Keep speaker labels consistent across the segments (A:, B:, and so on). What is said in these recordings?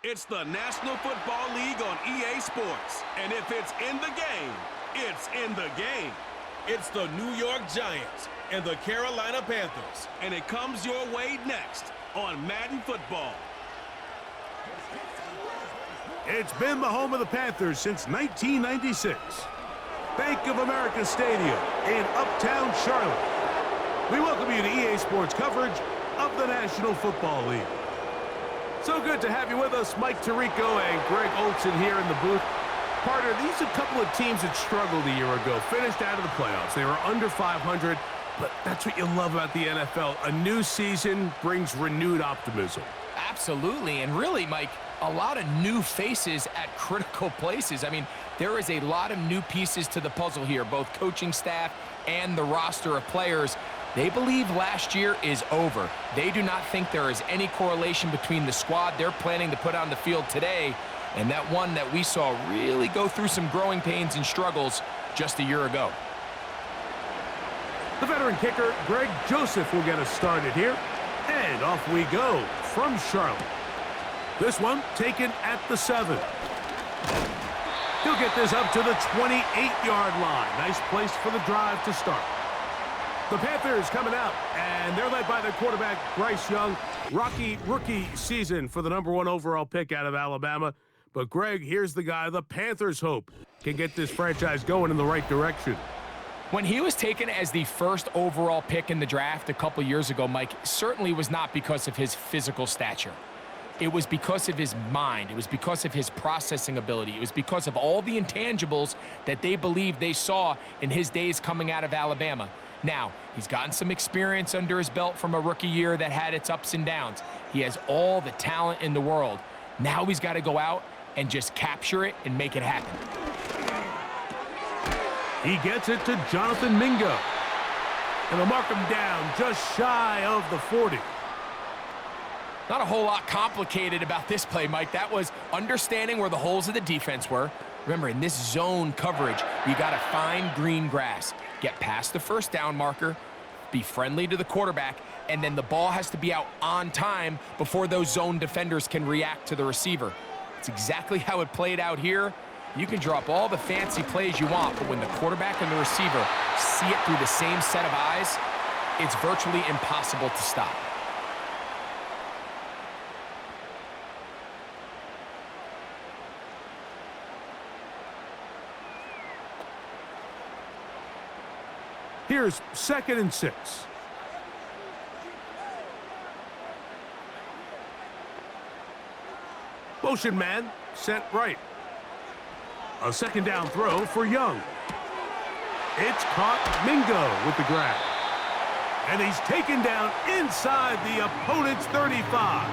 A: It's the National Football League on EA Sports. And if it's in the game, it's in the game. It's the New York Giants and the Carolina Panthers. And it comes your way next on Madden Football.
B: It's been the home of the Panthers since 1996. Bank of America Stadium in Uptown Charlotte. We welcome you to EA Sports coverage of the National Football League. So good to have you with us, Mike Tirico and Greg Olson here in the booth. Partner, these are a couple of teams that struggled a year ago, finished out of the playoffs. They were under 500, but that's what you love about the NFL. A new season brings renewed optimism.
C: Absolutely, and really, Mike, a lot of new faces at critical places. I mean, there is a lot of new pieces to the puzzle here, both coaching staff and the roster of players. They believe last year is over. They do not think there is any correlation between the squad they're planning to put on the field today and that one that we saw really go through some growing pains and struggles just a year ago.
B: The veteran kicker, Greg Joseph, will get us started here. And off we go from Charlotte. This one taken at the 7. He'll get this up to the 28-yard line. Nice place for the drive to start. The Panthers coming out, and they're led by their quarterback, Bryce Young. Rocky rookie season for the #1 overall pick out of Alabama. But, Greg, here's the guy the Panthers hope can get this franchise going in the right direction.
C: When he was taken as the first overall pick in the draft a couple years ago, Mike, certainly was not because of his physical stature. It was because of his mind. It was because of his processing ability. It was because of all the intangibles that they believed they saw in his days coming out of Alabama. Now, he's gotten some experience under his belt from a rookie year that had its ups and downs. He has all the talent in the world. Now he's got to go out and just capture it and make it happen.
B: He gets it to Jonathan Mingo. And they'll mark him down just shy of the 40.
C: Not a whole lot complicated about this play, Mike. That was understanding where the holes of the defense were. Remember, in this zone coverage, you got to find green grass. Get past the first down marker, be friendly to the quarterback, and then the ball has to be out on time before those zone defenders can react to the receiver. It's exactly how it played out here. You can drop all the fancy plays you want, but when the quarterback and the receiver see it through the same set of eyes, it's virtually impossible to stop.
B: Here's 2nd and 6. Motion man sent right. A 2nd down throw for Young. It's caught. Mingo with the grab. And he's taken down inside the opponent's 35.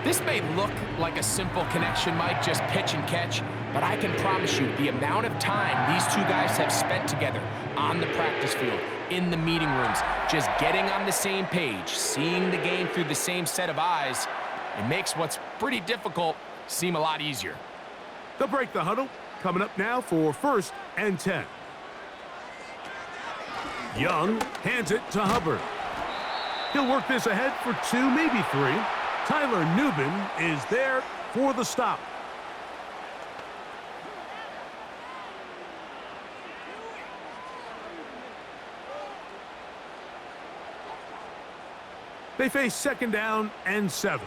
C: This may look like a simple connection, Mike, just pitch and catch, but I can promise you the amount of time these two guys have spent together on the practice field, in the meeting rooms, just getting on the same page, seeing the game through the same set of eyes, it makes what's pretty difficult seem a lot easier.
B: They'll break the huddle. Coming up now for 1st and 10. Young hands it to Hubbard. He'll work this ahead for 2, maybe 3. Tyler Nubin is there for the stop. They face 2nd down and 7.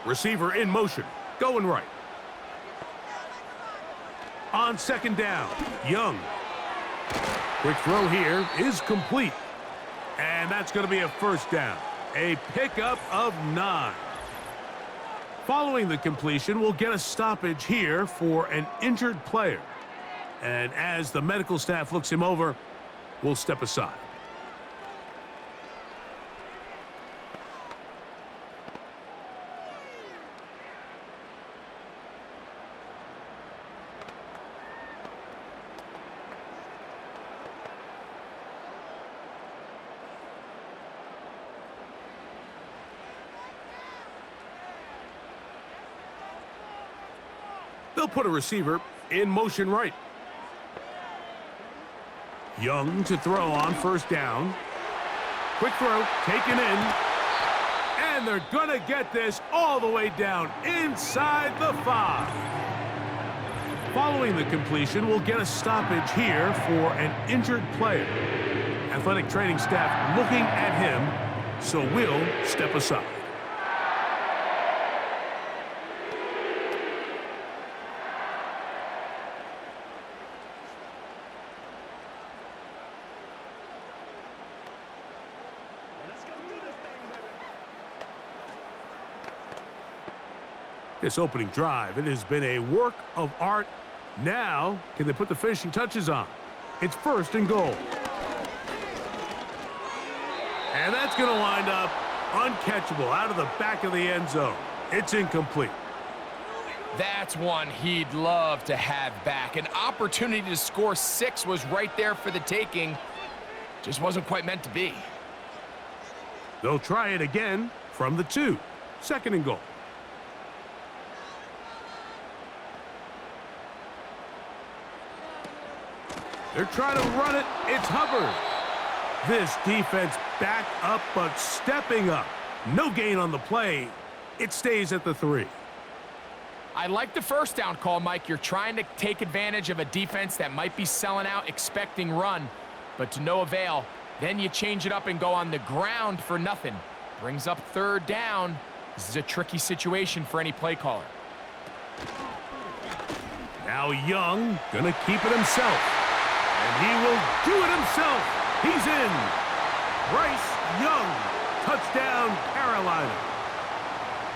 B: Receiver in motion, going right. On 2nd down, Young. Quick throw here is complete. And that's going to be a 1st down. A pickup of 9. Following the completion, we'll get a stoppage here for an injured player. And as the medical staff looks him over, we'll step aside. They'll put a receiver in motion right. Young to throw on 1st down. Quick throw, taken in. And they're going to get this all the way down inside the 5. Following the completion, we'll get a stoppage here for an injured player. Athletic training staff looking at him, so we'll step aside. This opening drive, it has been a work of art. Now, can they put the finishing touches on? It's 1st and goal. And that's going to wind up uncatchable out of the back of the end zone. It's incomplete.
C: That's one he'd love to have back. An opportunity to score 6 was right there for the taking. Just wasn't quite meant to be.
B: They'll try it again from the 2. 2nd and goal. They're trying to run it. It's Hubbard. This defense back up, but stepping up. No gain on the play. It stays at the 3.
C: I like the first down call, Mike. You're trying to take advantage of a defense that might be selling out, expecting run, but to no avail. Then you change it up and go on the ground for nothing. Brings up 3rd down. This is a tricky situation for any play caller.
B: Now Young gonna keep it himself. And he will do it himself. He's in. Bryce Young. Touchdown, Carolina.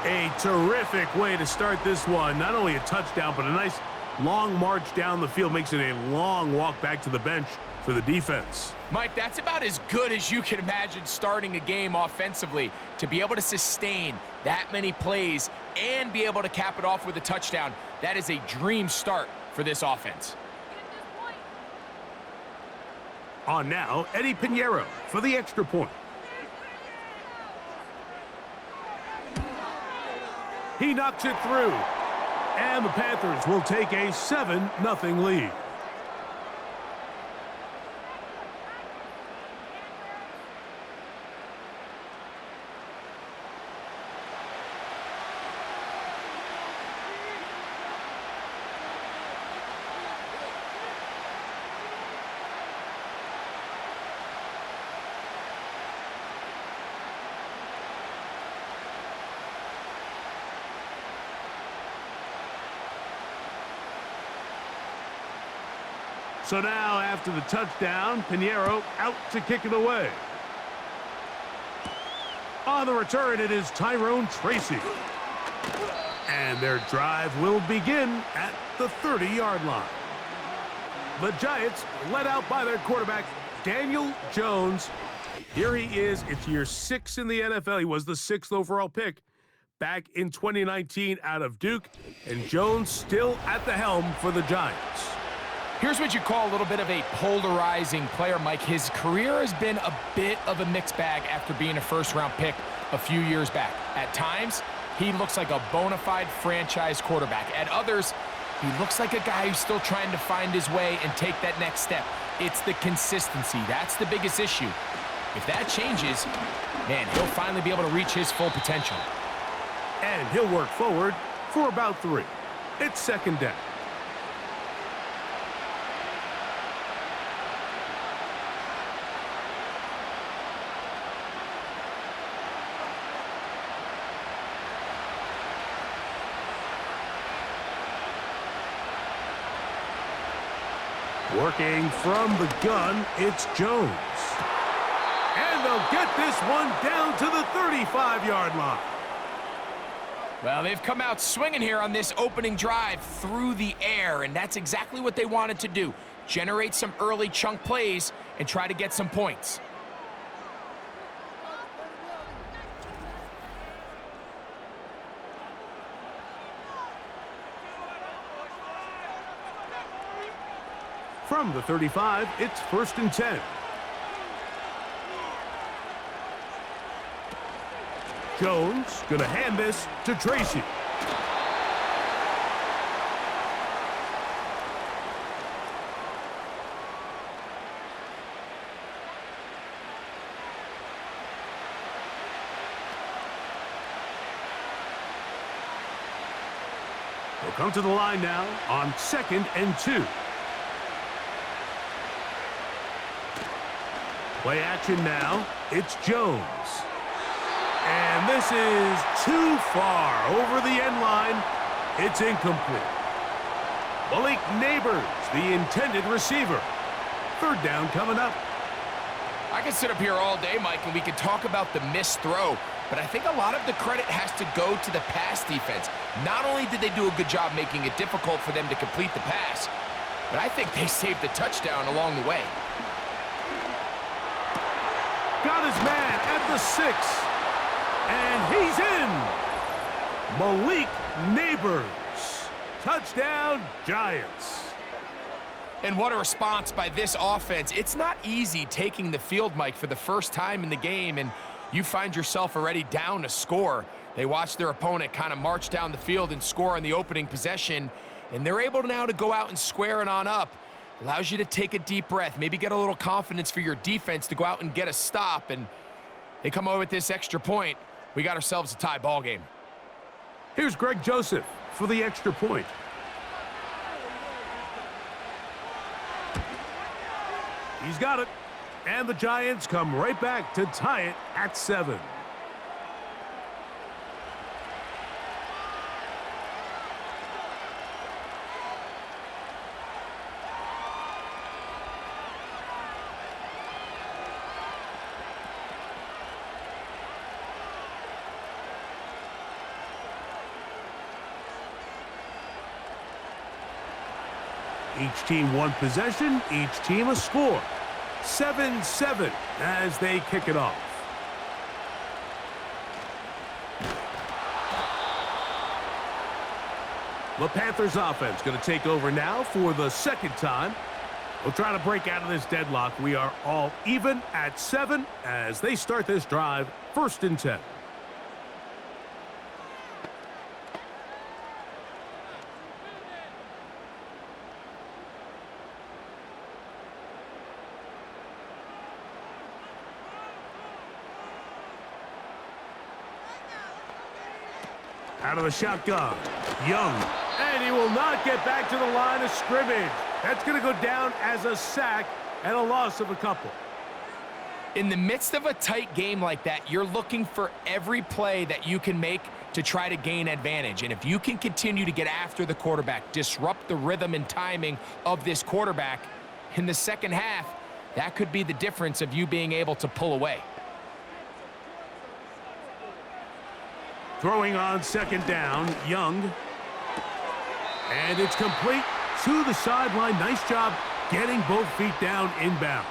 B: A terrific way to start this one. Not only a touchdown, but a nice long march down the field. Makes it a long walk back to the bench for the defense.
C: Mike, that's about as good as you can imagine starting a game offensively. To be able to sustain that many plays and be able to cap it off with a touchdown, that is a dream start for this offense.
B: On now, Eddie Pinheiro for the extra point. He knocks it through. And the Panthers will take a 7-0 lead. So now, after the touchdown, Pinheiro out to kick it away. On the return, it is Tyrone Tracy. And their drive will begin at the 30-yard line. The Giants led out by their quarterback, Daniel Jones. Here he is. It's year 6 in the NFL. He was the 6th overall pick back in 2019 out of Duke. And Jones still at the helm for the Giants.
C: Here's what you call a little bit of a polarizing player, Mike. His career has been a bit of a mixed bag after being a first-round pick a few years back. At times, he looks like a bona fide franchise quarterback. At others, he looks like a guy who's still trying to find his way and take that next step. It's the consistency. That's the biggest issue. If that changes, man, he'll finally be able to reach his full potential.
B: And he'll work forward for about 3. It's 2nd down. Working from the gun, it's Jones. And they'll get this one down to the 35-yard line.
C: Well, they've come out swinging here on this opening drive through the air, and that's exactly what they wanted to do. Generate some early chunk plays and try to get some points.
B: From the 35, it's 1st and 10. Jones gonna hand this to Tracy. They'll come to the line now on 2nd and 2. Play action now. It's Jones. And this is too far over the end line. It's incomplete. Malik Neighbors, the intended receiver. 3rd down coming up.
C: I could sit up here all day, Mike, and we could talk about the missed throw, but I think a lot of the credit has to go to the pass defense. Not only did they do a good job making it difficult for them to complete the pass, but I think they saved the touchdown along the way.
B: Got his man at the 6. And he's in. Malik Neighbors. Touchdown, Giants.
C: And what a response by this offense. It's not easy taking the field, Mike, for the first time in the game, and you find yourself already down a score. They watch their opponent kind of march down the field and score on the opening possession, and they're able now to go out and square it on up. Allows you to take a deep breath, maybe get a little confidence for your defense to go out and get a stop, and they come over with this extra point. We got ourselves a tie ball game.
B: Here's Greg Joseph for the extra point. He's got it. And the Giants come right back to tie it at 7. Each team one possession, each team a score. 7-7 as they kick it off. The Panthers offense going to take over now for the 2nd time. We'll try to break out of this deadlock. We are all even at 7 as they start this drive, 1st and 10. Out of the shotgun, Young, and he will not get back to the line of scrimmage. That's going to go down as a sack and a loss of a couple.
C: In the midst of a tight game like that, you're looking for every play that you can make to try to gain advantage. And if you can continue to get after the quarterback, disrupt the rhythm and timing of this quarterback in the second half, that could be the difference of you being able to pull away.
B: Throwing on 2nd down, Young. And it's complete to the sideline. Nice job getting both feet down inbounds.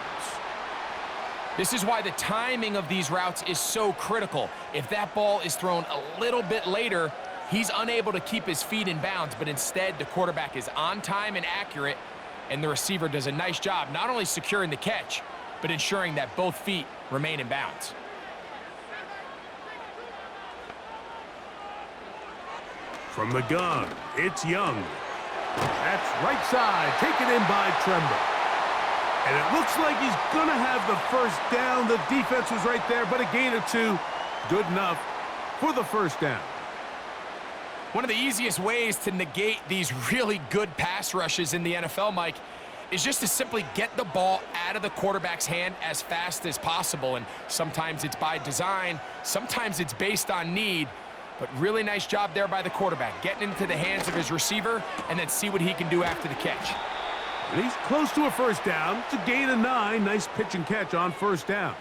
C: This is why the timing of these routes is so critical. If that ball is thrown a little bit later, he's unable to keep his feet in bounds, but instead the quarterback is on time and accurate, and the receiver does a nice job not only securing the catch, but ensuring that both feet remain in bounds.
B: From the gun, it's Young. That's right side, taken in by Tremble. And it looks like he's going to have the 1st down. The defense was right there, but a gain of 2. Good enough for the 1st down.
C: One of the easiest ways to negate these really good pass rushes in the NFL, Mike, is just to simply get the ball out of the quarterback's hand as fast as possible. And sometimes it's by design, sometimes it's based on need. But really nice job there by the quarterback, getting into the hands of his receiver and then see what he can do after the catch.
B: And he's close to a 1st down. It's a gain of 9. Nice pitch and catch on 1st down.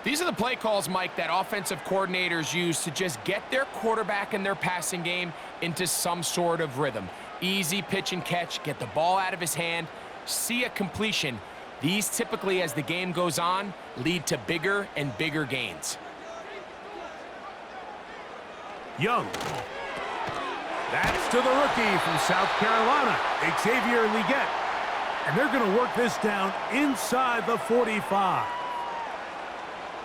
C: These are the play calls, Mike, that offensive coordinators use to just get their quarterback and their passing game into some sort of rhythm. Easy pitch and catch, get the ball out of his hand, see a completion. These typically, as the game goes on, lead to bigger and bigger gains.
B: Young. That's to the rookie from South Carolina, Xavier Leggett. And they're going to work this down inside the 45.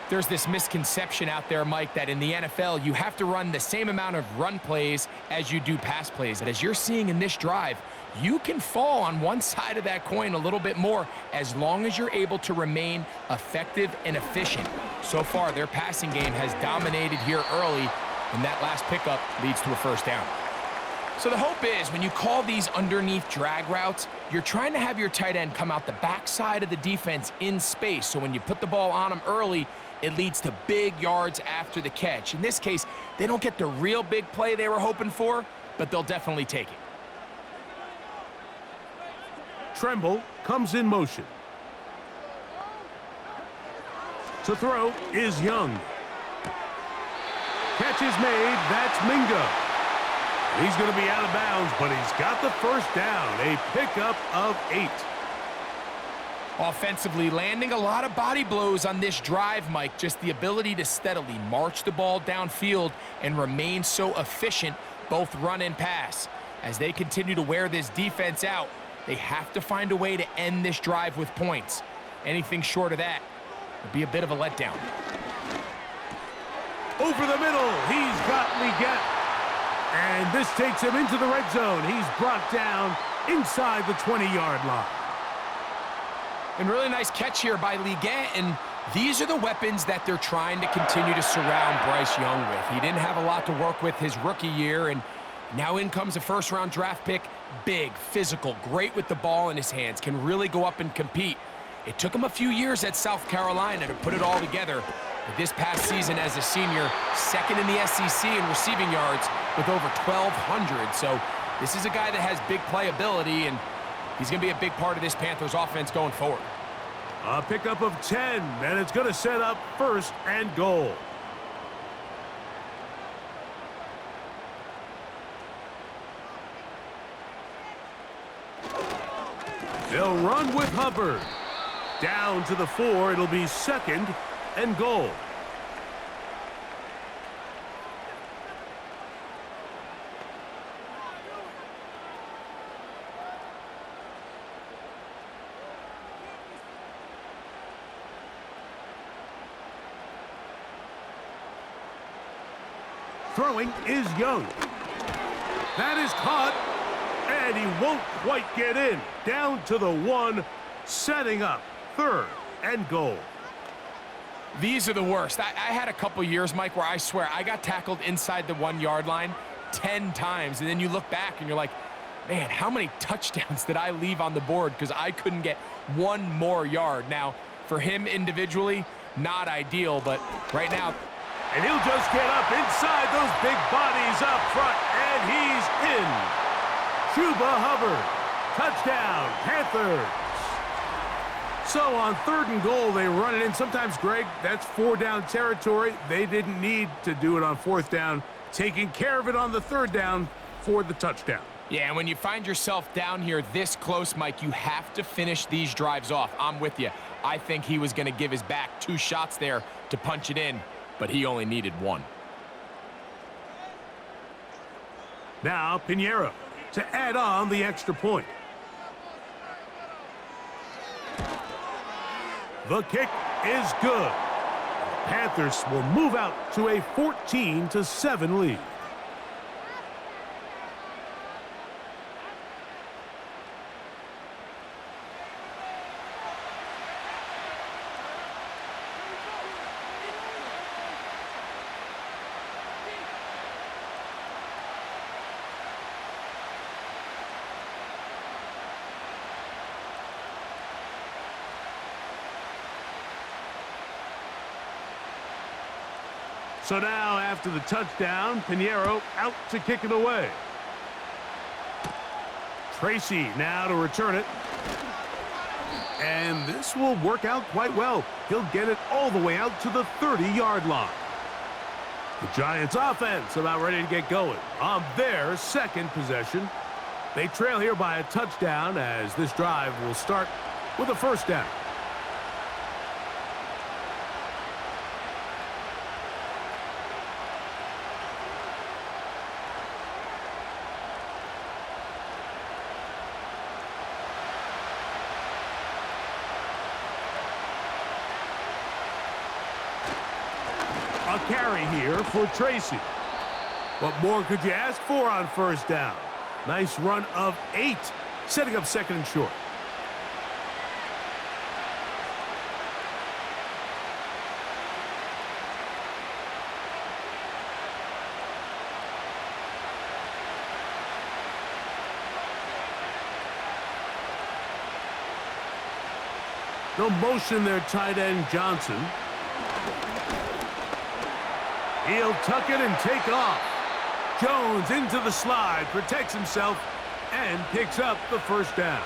C: There's this misconception out there, Mike, that in the NFL, you have to run the same amount of run plays as you do pass plays. And as you're seeing in this drive, you can fall on one side of that coin a little bit more as long as you're able to remain effective and efficient. So far, their passing game has dominated here early, and that last pickup leads to a 1st down. So the hope is when you call these underneath drag routes, you're trying to have your tight end come out the backside of the defense in space. So when you put the ball on them early, it leads to big yards after the catch. In this case, they don't get the real big play they were hoping for, but they'll definitely take it.
B: Tremble comes in motion. To throw is Young. Catch is made. That's Mingo. He's going to be out of bounds, but he's got the first down. A pickup of 8.
C: Offensively, landing a lot of body blows on this drive, Mike. Just the ability to steadily march the ball downfield and remain so efficient, both run and pass. As they continue to wear this defense out, they have to find a way to end this drive with points. Anything short of that would be a bit of a letdown.
B: Over the middle, he's got Leggett. And this takes him into the red zone. He's brought down inside the 20-yard line.
C: And really nice catch here by Leggett, and these are the weapons that they're trying to continue to surround Bryce Young with. He didn't have a lot to work with his rookie year, and now in comes a first-round draft pick. Big, physical, great with the ball in his hands, can really go up and compete. It took him a few years at South Carolina to put it all together. But this past season as a senior, second in the SEC in receiving yards with over 1,200. So this is a guy that has big playability, and he's going to be a big part of this Panthers offense going forward.
B: A pickup of 10, and it's going to set up 1st and goal. They'll run with Hubbard. Down to the 4, it'll be 2nd and goal. Throwing is Young. That is caught, and he won't quite get in. Down to the 1, setting up 3rd and goal.
C: These are the worst. I had a couple years, Mike, where I swear I got tackled inside the 1-yard line 10 times, and then you look back and you're like, man, how many touchdowns did I leave on the board because I couldn't get 1 more yard? Now, for him individually, not ideal, but right now,
B: and he'll just get up inside those big bodies up front, and he's in. Chuba Hubbard, touchdown, Panthers. So on 3rd and goal, they run it in. Sometimes, Greg, that's 4-down territory. They didn't need to do it on 4th down, taking care of it on the 3rd down for the touchdown.
C: Yeah, and when you find yourself down here this close, Mike, you have to finish these drives off. I'm with you. I think he was going to give his back 2 shots there to punch it in, but he only needed 1.
B: Now Pinheiro to add on the extra point. The kick is good. Panthers will move out to a 14-7 lead. So now, after the touchdown, Pinheiro out to kick it away. Tracy now to return it. And this will work out quite well. He'll get it all the way out to the 30-yard line. The Giants offense about ready to get going on their 2nd possession. They trail here by a touchdown as this drive will start with a 1st down. A carry here for Tracy. What more could you ask for on 1st down? Nice run of 8, setting up 2nd and short. They'll motion their tight end, Johnson. He'll tuck it and take off. Jones into the slide, protects himself, and picks up the first down.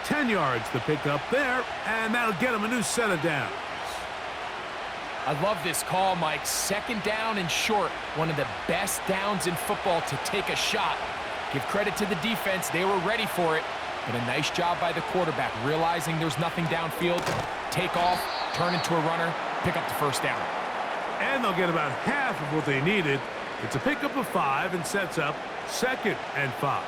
B: 10 yards to pick up there, and that'll get him a new set of downs.
C: I love this call, Mike. Second down and short. One of the best downs in football to take a shot. Give credit to the defense. They were ready for it. But a nice job by the quarterback, realizing there's nothing downfield. Take off, turn into a runner, pick up the first down.
B: And they'll get about half of what they needed. It's a pickup of 5 and sets up 2nd and 5.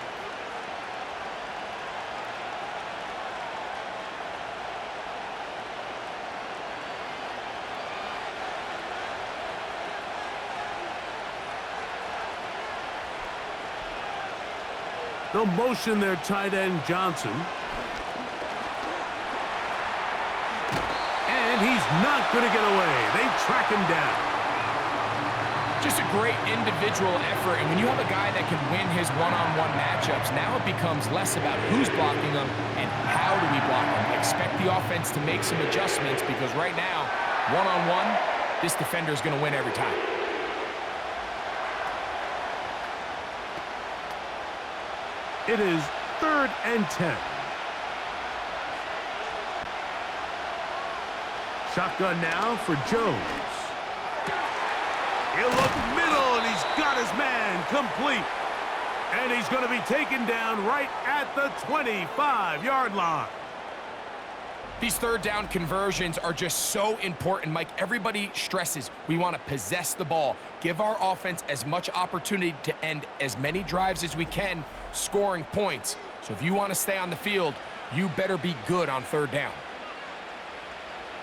B: They'll motion their tight end, Johnson. And he's not going to get away. They track him down.
C: Just a great individual effort, and when you have a guy that can win his one-on-one matchups, now it becomes less about who's blocking him and how do we block him. Expect the offense to make some adjustments because right now, one-on-one, this defender is going to win every time.
B: It is 3rd and 10. Shotgun now for Jones. He'll look middle, and he's got his man complete. And he's going to be taken down right at the 25-yard line.
C: These third down conversions are just so important, Mike. Everybody stresses we want to possess the ball, give our offense as much opportunity to end as many drives as we can, scoring points. So if you want to stay on the field, you better be good on third down.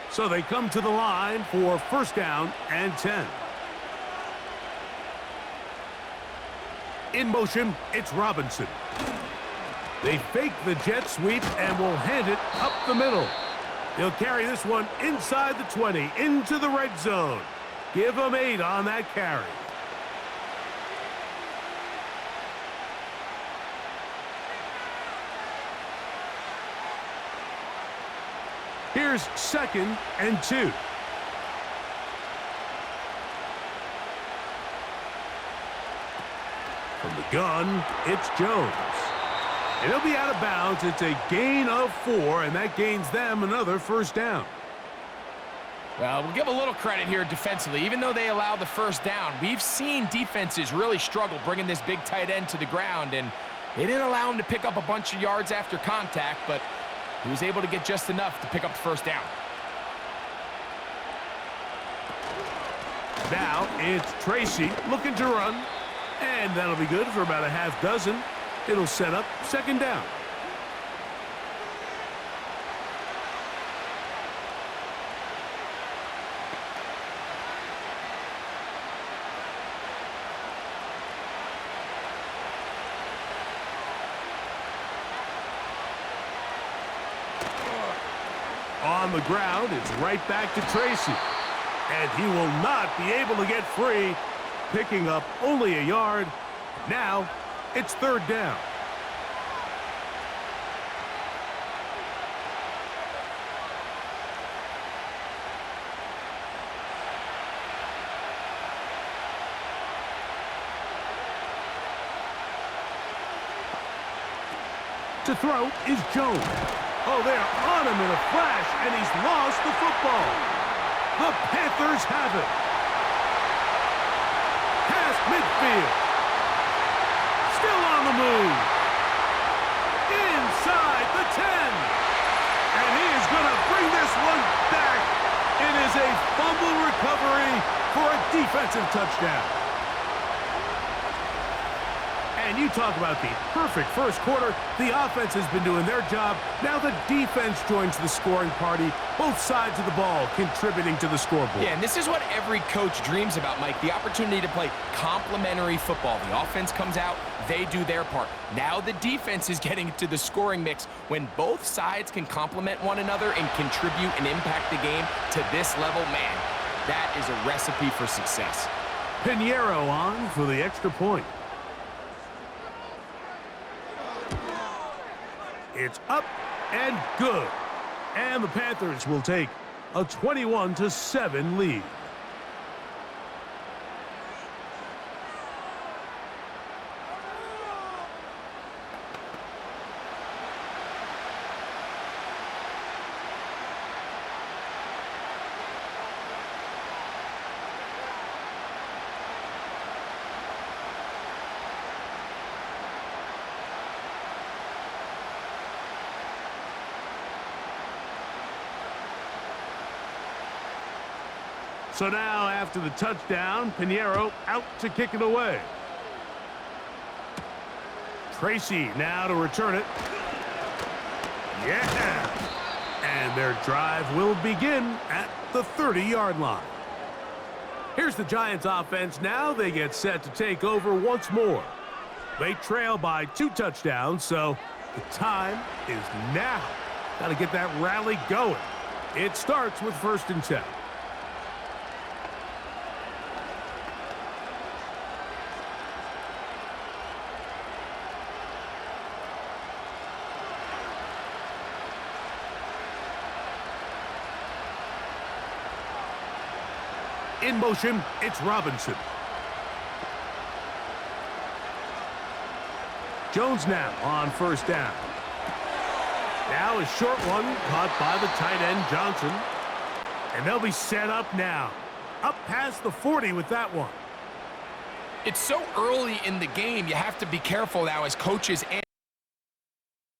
B: So they come to the line for 1st down and 10. In motion, it's Robinson. They fake the jet sweep and will hand it up the middle. He'll carry this one inside the 20, into the red zone. Give him 8 on that carry. Here's 2nd and 2. From the gun, it's Jones. And he'll be out of bounds. It's a gain of 4, and that gains them another 1st down.
C: Well, we'll give a little credit here defensively. Even though they allow the 1st down, we've seen defenses really struggle bringing this big tight end to the ground, and they didn't allow him to pick up a bunch of yards after contact, but he was able to get just enough to pick up the 1st down.
B: Now it's Tracy looking to run, and that'll be good for about a half dozen. It'll set up 2nd down. On the ground, it's right back to Tracy. And he will not be able to get free, picking up only a yard. Now, it's 3rd down. To throw is Jones. Oh, they're on him in a flash, and he's lost the football. The Panthers have it. Past midfield. Still on the move. Inside the 10. And he is going to bring this one back. It is a fumble recovery for a defensive touchdown. And you talk about the perfect 1st quarter. The offense has been doing their job. Now the defense joins the scoring party. Both sides of the ball contributing to the scoreboard.
C: Yeah, and this is what every coach dreams about, Mike. The opportunity to play complementary football. The offense comes out, they do their part. Now the defense is getting to the scoring mix. When both sides can complement one another and contribute and impact the game to this level, man, that is a recipe for success.
B: Pinheiro on for the extra point. It's up and good. And the Panthers will take a 21-7 lead. So now, after the touchdown, Pinheiro out to kick it away. Tracy now to return it. Yeah! And their drive will begin at the 30-yard line. Here's the Giants offense now. They get set to take over once more. They trail by 2 touchdowns, so the time is now. Got to get that rally going. It starts with 1st and 10. In motion, it's Robinson. Jones now on 1st down. Now a short one caught by the tight end Johnson. And they'll be set up now. Up past the 40 with that one.
C: It's so early in the game, you have to be careful now as coaches and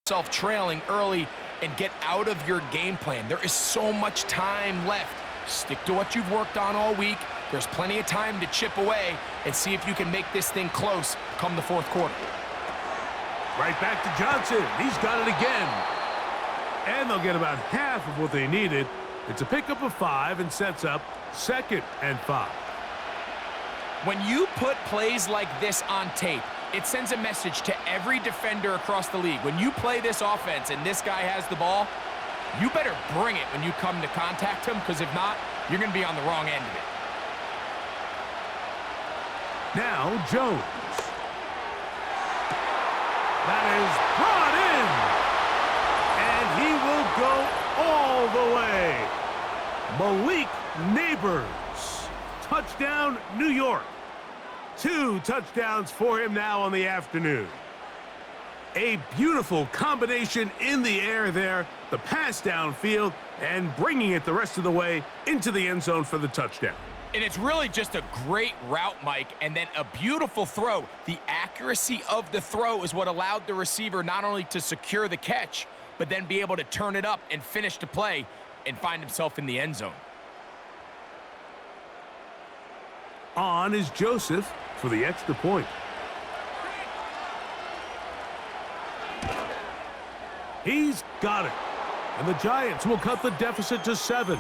C: yourself trailing early and get out of your game plan. There is so much time left. Stick to what you've worked on all week. There's plenty of time to chip away and see if you can make this thing close come the 4th quarter.
B: Right back to Johnson. He's got it again. And they'll get about half of what they needed. It's a pickup of 5 and sets up 2nd and 5.
C: When you put plays like this on tape, it sends a message to every defender across the league. When you play this offense and this guy has the ball, you better bring it when you come to contact him, because if not, you're going to be on the wrong end of it.
B: Now Jones. That is brought in. And he will go all the way. Malik Neighbors. Touchdown, New York. 2 touchdowns for him now on the afternoon. A beautiful combination in the air there. The pass downfield and bringing it the rest of the way into the end zone for the touchdown.
C: And it's really just a great route, Mike, and then a beautiful throw. The accuracy of the throw is what allowed the receiver not only to secure the catch, but then be able to turn it up and finish the play and find himself in the end zone.
B: On is Joseph for the extra point. He's got it. And the Giants will cut the deficit to 7.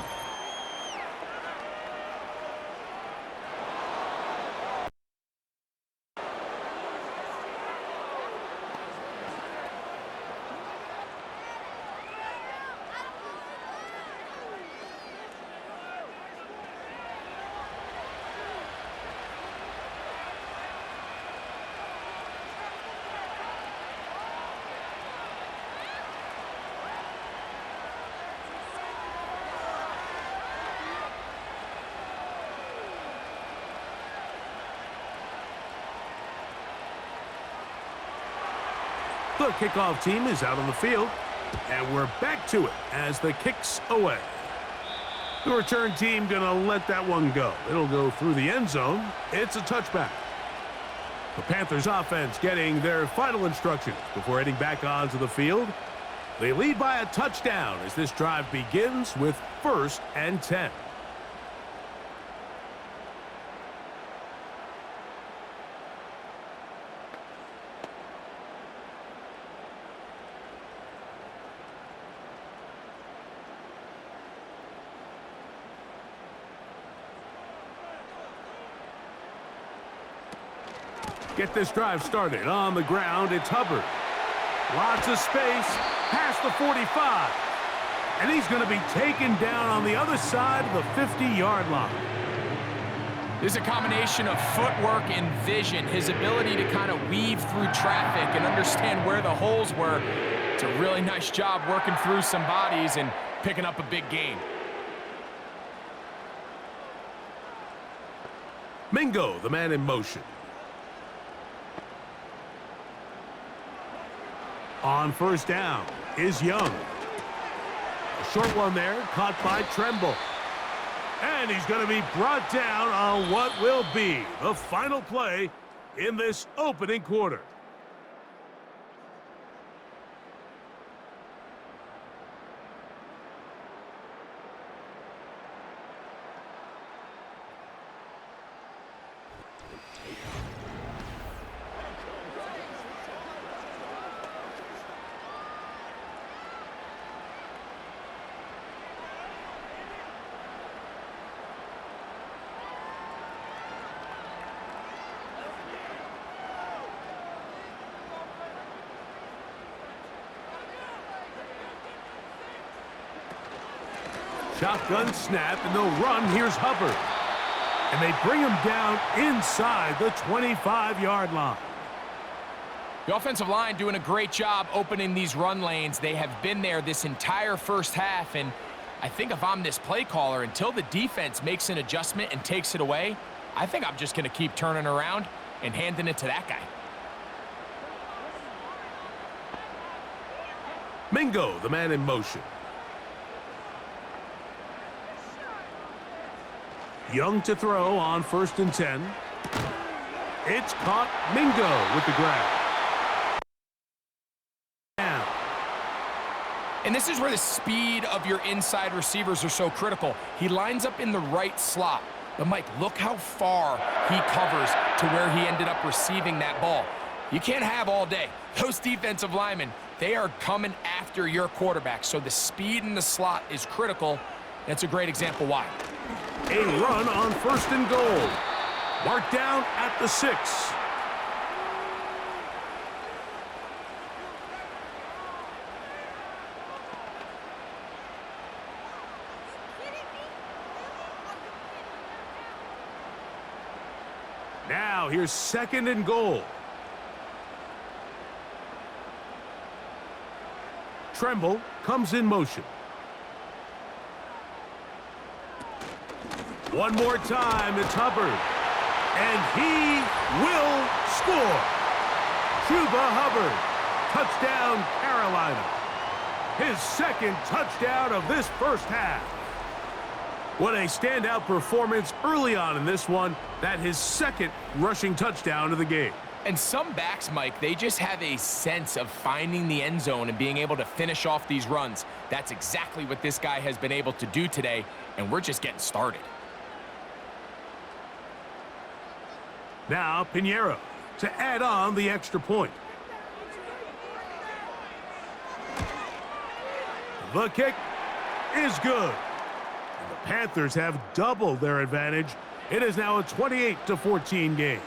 B: The kickoff team is out on the field, and we're back to it as the kick's away. The return team gonna let that one go. It'll go through the end zone. It's a touchback. The Panthers offense getting their final instructions before heading back onto the field. They lead by a touchdown as this drive begins with 1st and 10. Get this drive started. On the ground, it's Hubbard. Lots of space, past the 45. And he's going to be taken down on the other side of the 50-yard line.
C: There's a combination of footwork and vision, his ability to kind of weave through traffic and understand where the holes were. It's a really nice job working through some bodies and picking up a big gain.
B: Mingo, the man in motion. On first down is Young. A short one there, caught by Tremble. And he's going to be brought down on what will be the final play in this opening quarter. Shotgun snap, and they'll run. Here's Hubbard. And they bring him down inside the 25-yard line.
C: The offensive line doing a great job opening these run lanes. They have been there this entire first half, and I think if I'm this play caller, until the defense makes an adjustment and takes it away, I think I'm just going to keep turning around and handing it to that guy.
B: Mingo, the man in motion. Young to throw on 1st and 10. It's caught. Mingo with the grab. Down.
C: And this is where the speed of your inside receivers are so critical. He lines up in the right slot. But, Mike, look how far he covers to where he ended up receiving that ball. You can't have all day. Those defensive linemen, they are coming after your quarterback. So the speed in the slot is critical. That's a great example why.
B: A run on 1st and goal. Marked down at the 6. Now here's 2nd and goal. Tremble comes in motion. One more time, it's Hubbard. And he will score. Chuba Hubbard. Touchdown, Carolina. His 2nd touchdown of this first half. What a standout performance early on in this one. That his 2nd rushing touchdown of the game.
C: And some backs, Mike, they just have a sense of finding the end zone and being able to finish off these runs. That's exactly what this guy has been able to do today, and we're just getting started.
B: Now Pinheiro to add on the extra point. The kick is good. And the Panthers have doubled their advantage. It is now a 28-14 game.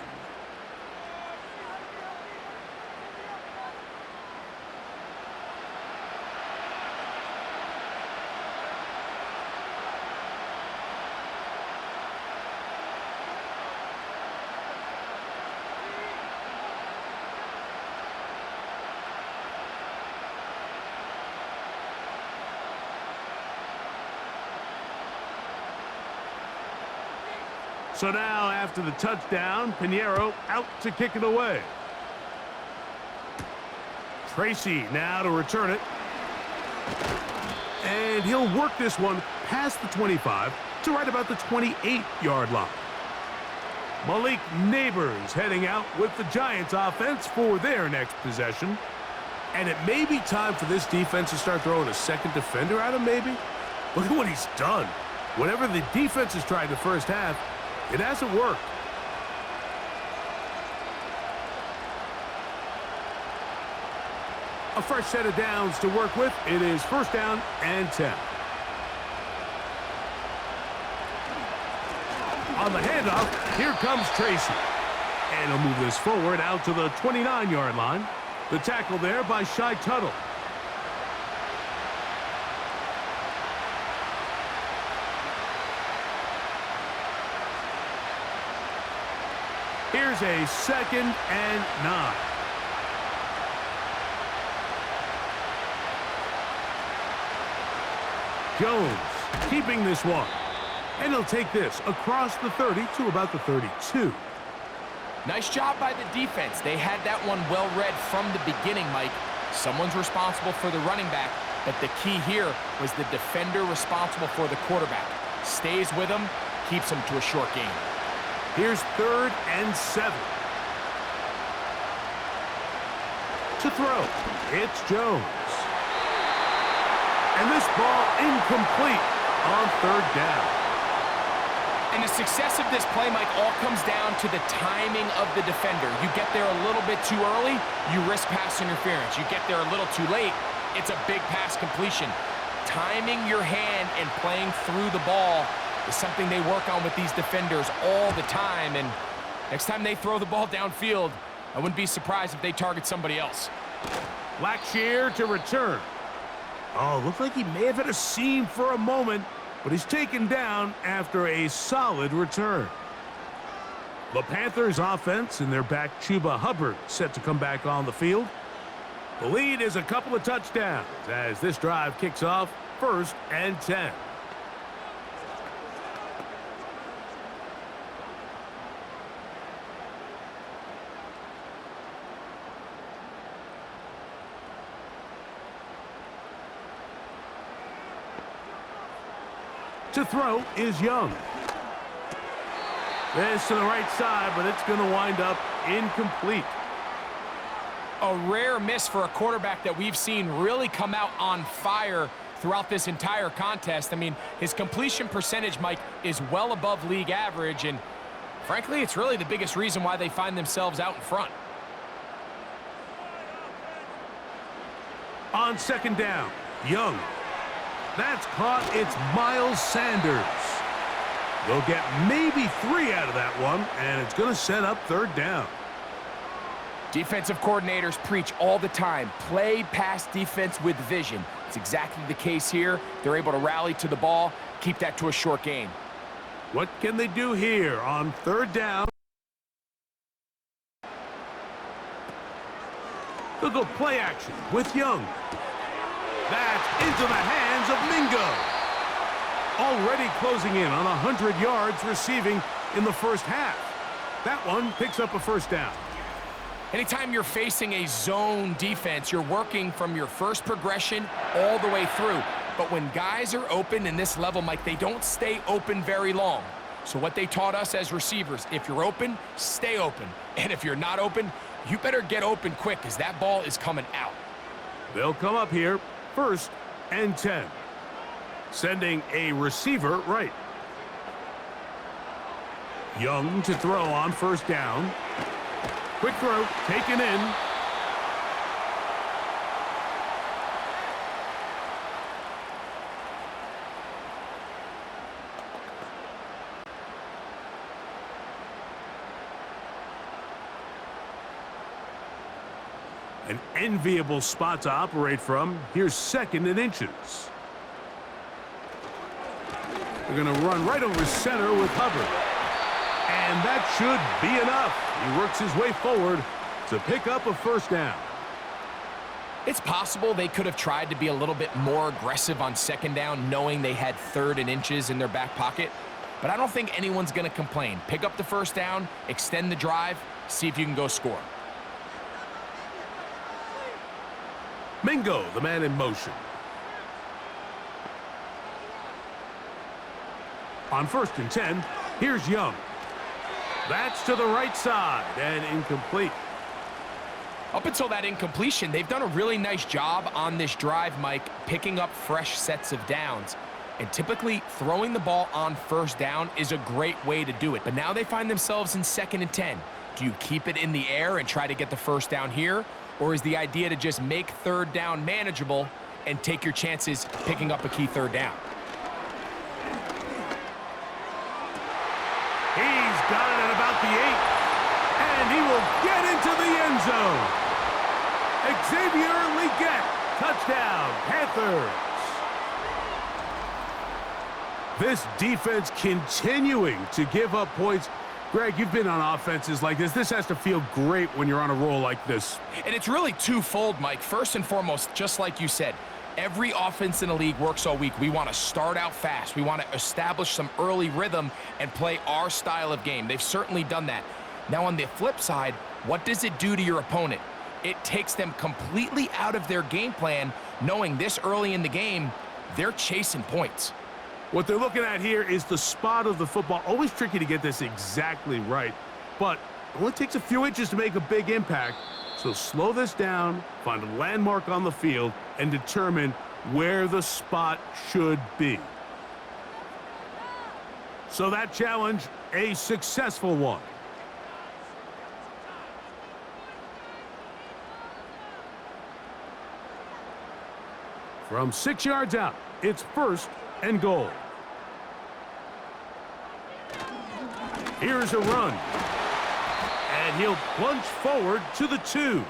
B: So now, after the touchdown, Pinheiro out to kick it away. Tracy now to return it. And he'll work this one past the 25 to right about the 28-yard line. Malik Neighbors heading out with the Giants offense for their next possession. And it may be time for this defense to start throwing a 2nd defender at him, maybe. Look at what he's done. Whatever the defense has tried in the first half, it hasn't worked. A fresh set of downs to work with. It is 1st down and 10. On the handoff, here comes Tracy. And he'll move this forward out to the 29-yard line. The tackle there by Shai Tuttle. Here's a 2nd and 9. Jones keeping this one. And he'll take this across the 30 to about the 32.
C: Nice job by the defense. They had that one well read from the beginning, Mike. Someone's responsible for the running back, but the key here was the defender responsible for the quarterback. Stays with him, keeps him to a short gain.
B: Here's 3rd and 7. To throw, it's Jones. And this ball incomplete on 3rd down.
C: And the success of this play, Mike, all comes down to the timing of the defender. You get there a little bit too early, you risk pass interference. You get there a little too late, it's a big pass completion. Timing your hand and playing through the ball is something they work on with these defenders all the time. And next time they throw the ball downfield, I wouldn't be surprised if they target somebody else.
B: Blackshear to return. Oh, looked like he may have had a seam for a moment, but he's taken down after a solid return. The Panthers offense and their back Chuba Hubbard set to come back on the field. The lead is a couple of touchdowns as this drive kicks off 1st and 10. To throw is Young. This to the right side, but it's going to wind up incomplete.
C: A rare miss for a quarterback that we've seen really come out on fire throughout this entire contest. I mean, his completion percentage, Mike, is well above league average, and frankly, it's really the biggest reason why they find themselves out in front.
B: On 2nd down, Young. That's caught. It's Miles Sanders. They'll get maybe 3 out of that one, and it's going to set up 3rd down.
C: Defensive coordinators preach all the time, play pass defense with vision. It's exactly the case here. They're able to rally to the ball, keep that to a short gain.
B: What can they do here on 3rd down? They'll go play action with Young. That's into the hands of Mingo. Already closing in on 100 yards receiving in the 1st half. That one picks up a 1st down.
C: Anytime you're facing a zone defense, you're working from your first progression all the way through. But when guys are open in this level, Mike, they don't stay open very long. So what they taught us as receivers, if you're open, stay open. And if you're not open, you better get open quick because that ball is coming out.
B: They'll come up here, 1st and 10. Sending a receiver right. Young to throw on 1st down. Quick throw, taken in. An enviable spot to operate from. Here's 2nd and inches. They're going to run right over center with Hubbard. And that should be enough. He works his way forward to pick up a 1st down.
C: It's possible they could have tried to be a little bit more aggressive on 2nd down, knowing they had 3rd and inches in their back pocket. But I don't think anyone's going to complain. Pick up the 1st down, extend the drive, see if you can go score.
B: Mingo, the man in motion. On 1st and 10, here's Young. That's to the right side and incomplete.
C: Up until that incompletion, they've done a really nice job on this drive, Mike, picking up fresh sets of downs. And typically, throwing the ball on 1st down is a great way to do it. But now they find themselves in 2nd and 10. Do you keep it in the air and try to get the 1st down here? Or is the idea to just make 3rd down manageable and take your chances picking up a key 3rd down?
B: He's got it at about the 8. And he will get into the end zone. Xavier Legette, touchdown, Panthers. This defense continuing to give up points. Greg, you've been on offenses like this. This has to feel great when you're on a roll like this.
C: And it's really twofold, Mike. First and foremost, just like you said, Every offense in the league works all week. We want to start out fast. We want to establish some early rhythm and play our style of game. They've certainly done that. Now, on the flip side, what does it do to your opponent? It takes them completely out of their game plan, knowing this early in the game, they're chasing points.
B: What they're looking at here is the spot of the football. Always tricky to get this exactly right, but it only takes a few inches to make a big impact. So slow this down, find a landmark on the field, and determine where the spot should be. So that challenge, a successful one. From 6 yards out, it's 1st and goal. Here's a run. And he'll plunge forward to the 2,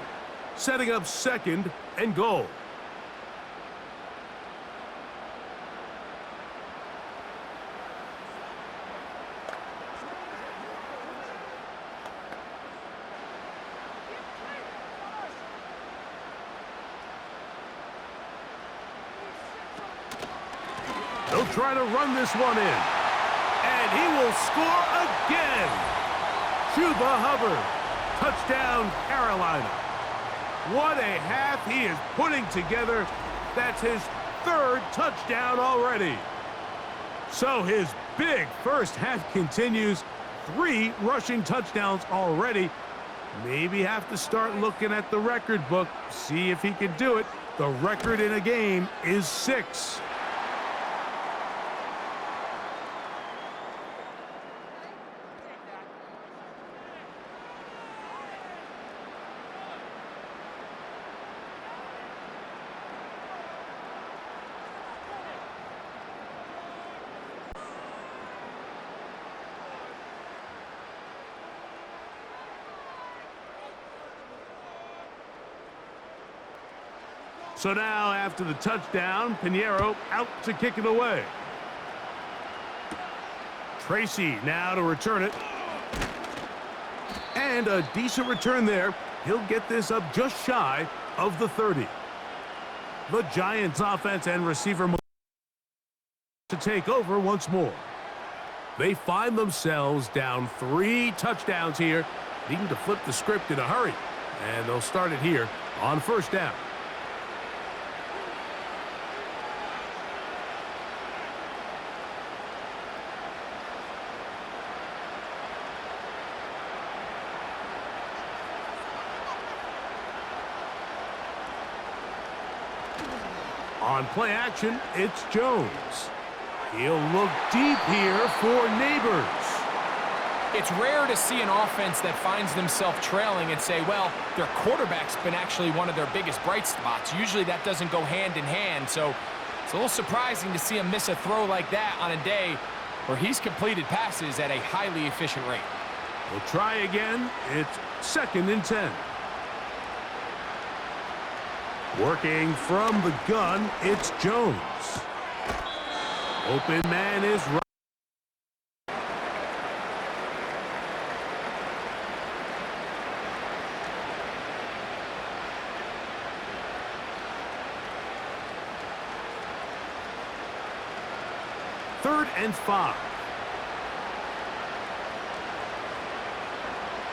B: setting up 2nd and goal. They'll try to run this one in. And he will score again. Hubbard, touchdown Carolina. What a half he is putting together. That's his 3rd touchdown already. So his big first half continues. 3 rushing touchdowns already. Maybe have to start looking at the record book, see if he can do it. The record in a game is 6. So now, after the touchdown, Pinheiro out to kick it away. Tracy now to return it. And a decent return there. He'll get this up just shy of the 30. The Giants offense and receiver to take over once more. They find themselves down 3 touchdowns here, needing to flip the script in a hurry. And they'll start it here on 1st down. On play action, it's Jones. He'll look deep here for Neighbors.
C: It's rare to see an offense that finds themselves trailing and say, well, their quarterback's been actually one of their biggest bright spots. Usually that doesn't go hand in hand, so it's a little surprising to see him miss a throw like that on a day where he's completed passes at a highly efficient rate.
B: We'll try again. It's 2nd and 10. Working from the gun, it's Jones. Open man is right. Third and 5.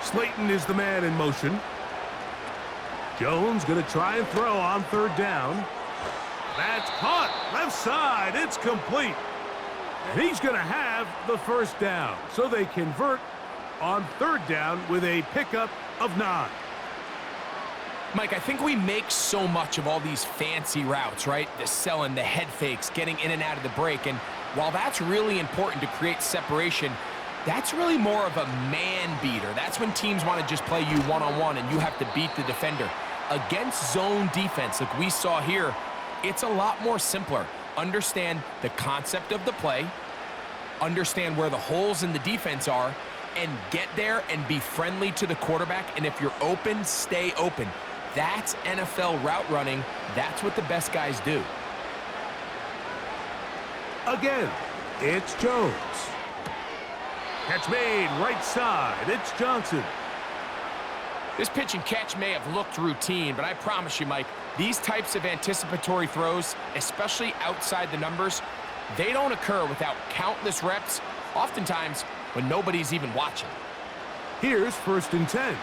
B: Slayton is the man in motion. Jones going to try and throw on 3rd down. That's caught. Left side. It's complete. And he's going to have the 1st down. So they convert on 3rd down with a pickup of 9.
C: Mike, I think we make so much of all these fancy routes, right? The selling, the head fakes, getting in and out of the break. And while that's really important to create separation, that's really more of a man beater. That's when teams want to just play you one-on-one and you have to beat the defender. Against zone defense, like we saw here, it's a lot more simpler. Understand the concept of the play, understand where the holes in the defense are, and get there and be friendly to the quarterback. And if you're open, stay open. That's NFL route running. That's what the best guys do.
B: Again, it's Jones. Catch made right side. It's Johnson.
C: This pitch and catch may have looked routine, but I promise you, Mike, these types of anticipatory throws, especially outside the numbers, they don't occur without countless reps, oftentimes when nobody's even watching.
B: Here's 1st and 10.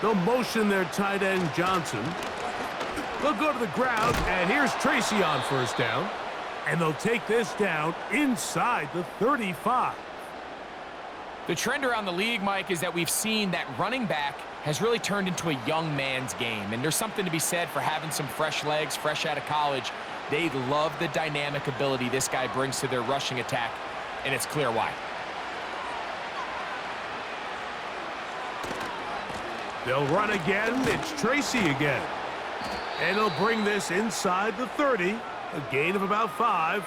B: They'll motion their tight end, Johnson. They'll go to the ground, and here's Tracy on 1st down. And they'll take this down inside the 35.
C: The trend around the league, Mike, is that we've seen that running back has really turned into a young man's game. And there's something to be said for having some fresh legs, fresh out of college. They love the dynamic ability this guy brings to their rushing attack, and it's clear why.
B: They'll run again. It's Tracy again. And he'll bring this inside the 30. A gain of about 5.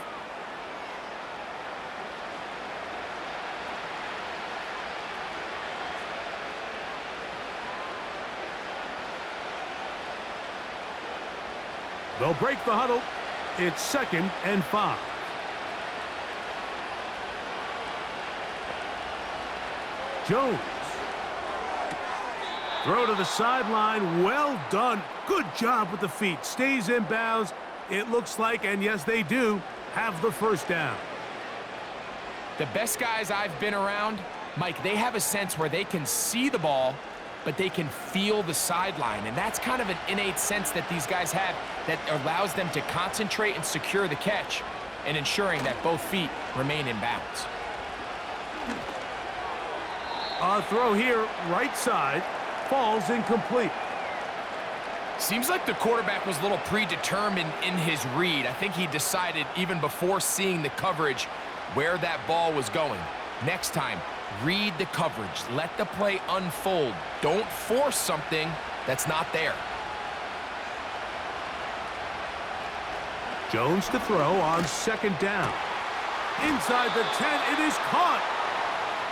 B: They'll break the huddle. It's 2nd and 5. Jones. Throw to the sideline. Well done. Good job with the feet. Stays in bounds. It looks like, and yes, they do, have the 1st down.
C: The best guys I've been around, Mike, they have a sense where they can see the ball, but they can feel the sideline. And that's kind of an innate sense that these guys have that allows them to concentrate and secure the catch and ensuring that both feet remain in bounds.
B: A throw here, right side, falls incomplete.
C: Seems like the quarterback was a little predetermined in his read. I think he decided even before seeing the coverage where that ball was going. Next time, read the coverage. Let the play unfold. Don't force something that's not there.
B: Jones to throw on 2nd down. Inside the 10, it is caught.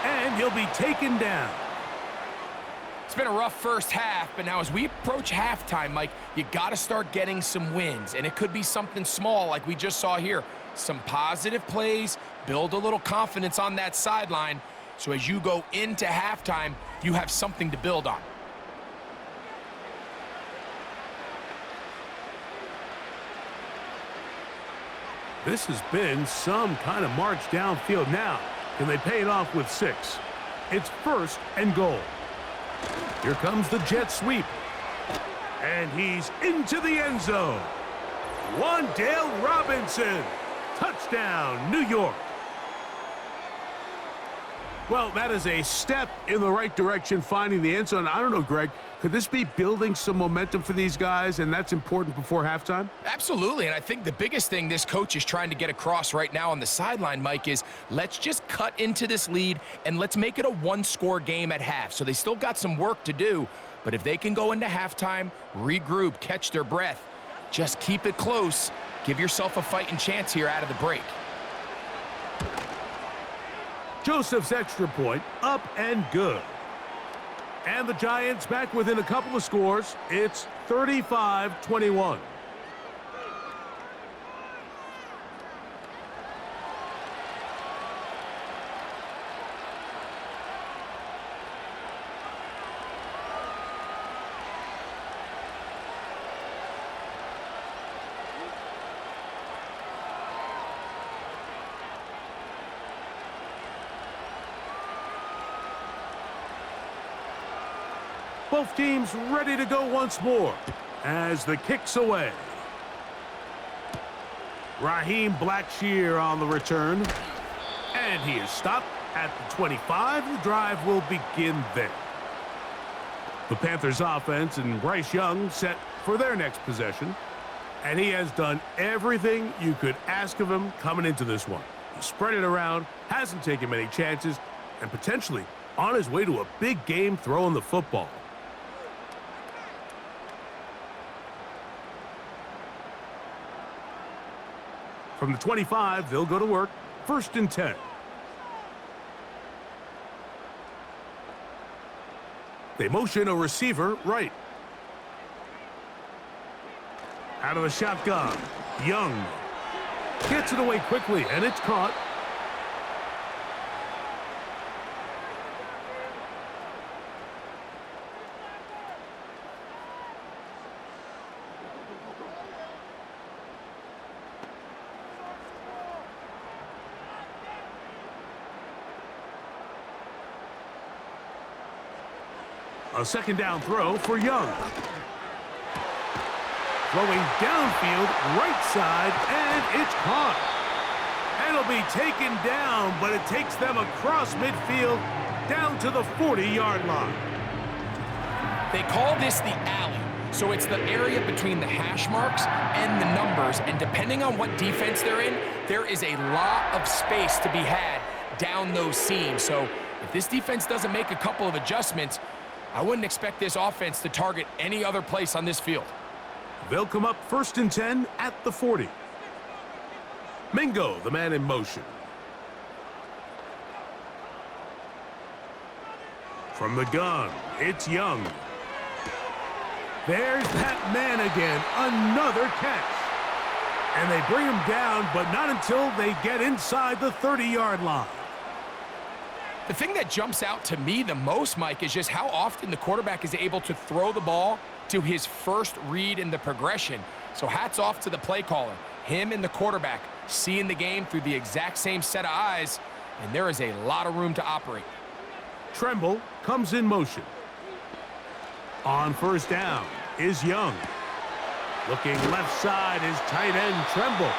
B: And he'll be taken down.
C: It's been a rough first half, but now as we approach halftime, Mike, you got to start getting some wins. And it could be something small like we just saw here. Some positive plays, build a little confidence on that sideline. So as you go into halftime, you have something to build on.
B: This has been some kind of march downfield now. Can they pay it off with 6? It's 1st and goal. Here comes the jet sweep. And he's into the end zone. Wan'Dale Robinson. Touchdown, New York. Well, that is a step in the right direction, finding the end zone. I don't know, Greg, could this be building some momentum for these guys, and that's important before halftime?
C: Absolutely, and I think the biggest thing this coach is trying to get across right now on the sideline, Mike, is let's just cut into this lead, and let's make it a one-score game at half. So they still got some work to do, but if they can go into halftime, regroup, catch their breath, just keep it close, give yourself a fighting chance here out of the break.
B: Joseph's extra point, up and good. And the Giants back within a couple of scores. It's 35-21. Both teams ready to go once more as the kick's away. Raheem Blackshear on the return. And he is stopped at the 25. The drive will begin there. The Panthers offense and Bryce Young set for their next possession. And he has done everything you could ask of him coming into this one. He spread it around, hasn't taken many chances, and potentially on his way to a big game throwing the football. From the 25, they'll go to work. 1st and 10. They motion a receiver right. Out of the shotgun, Young gets it away quickly, and it's caught. A second down throw for Young. Throwing downfield, right side, and it's caught. And it'll be taken down, but it takes them across midfield down to the 40-yard line.
C: They call this the alley. So it's the area between the hash marks and the numbers, and depending on what defense they're in, there is a lot of space to be had down those seams. So if this defense doesn't make a couple of adjustments, I wouldn't expect this offense to target any other place on this field.
B: They'll come up 1st and 10 at the 40. Mingo, the man in motion. From the gun, it's Young. There's that man again, another catch. And they bring him down, but not until they get inside the 30-yard line.
C: The thing that jumps out to me the most, Mike, is just how often the quarterback is able to throw the ball to his first read in the progression. So hats off to the play caller. Him and the quarterback seeing the game through the exact same set of eyes, and there is a lot of room to operate.
B: Tremble comes in motion. On 1st down is Young. Looking left side is tight end Tremble.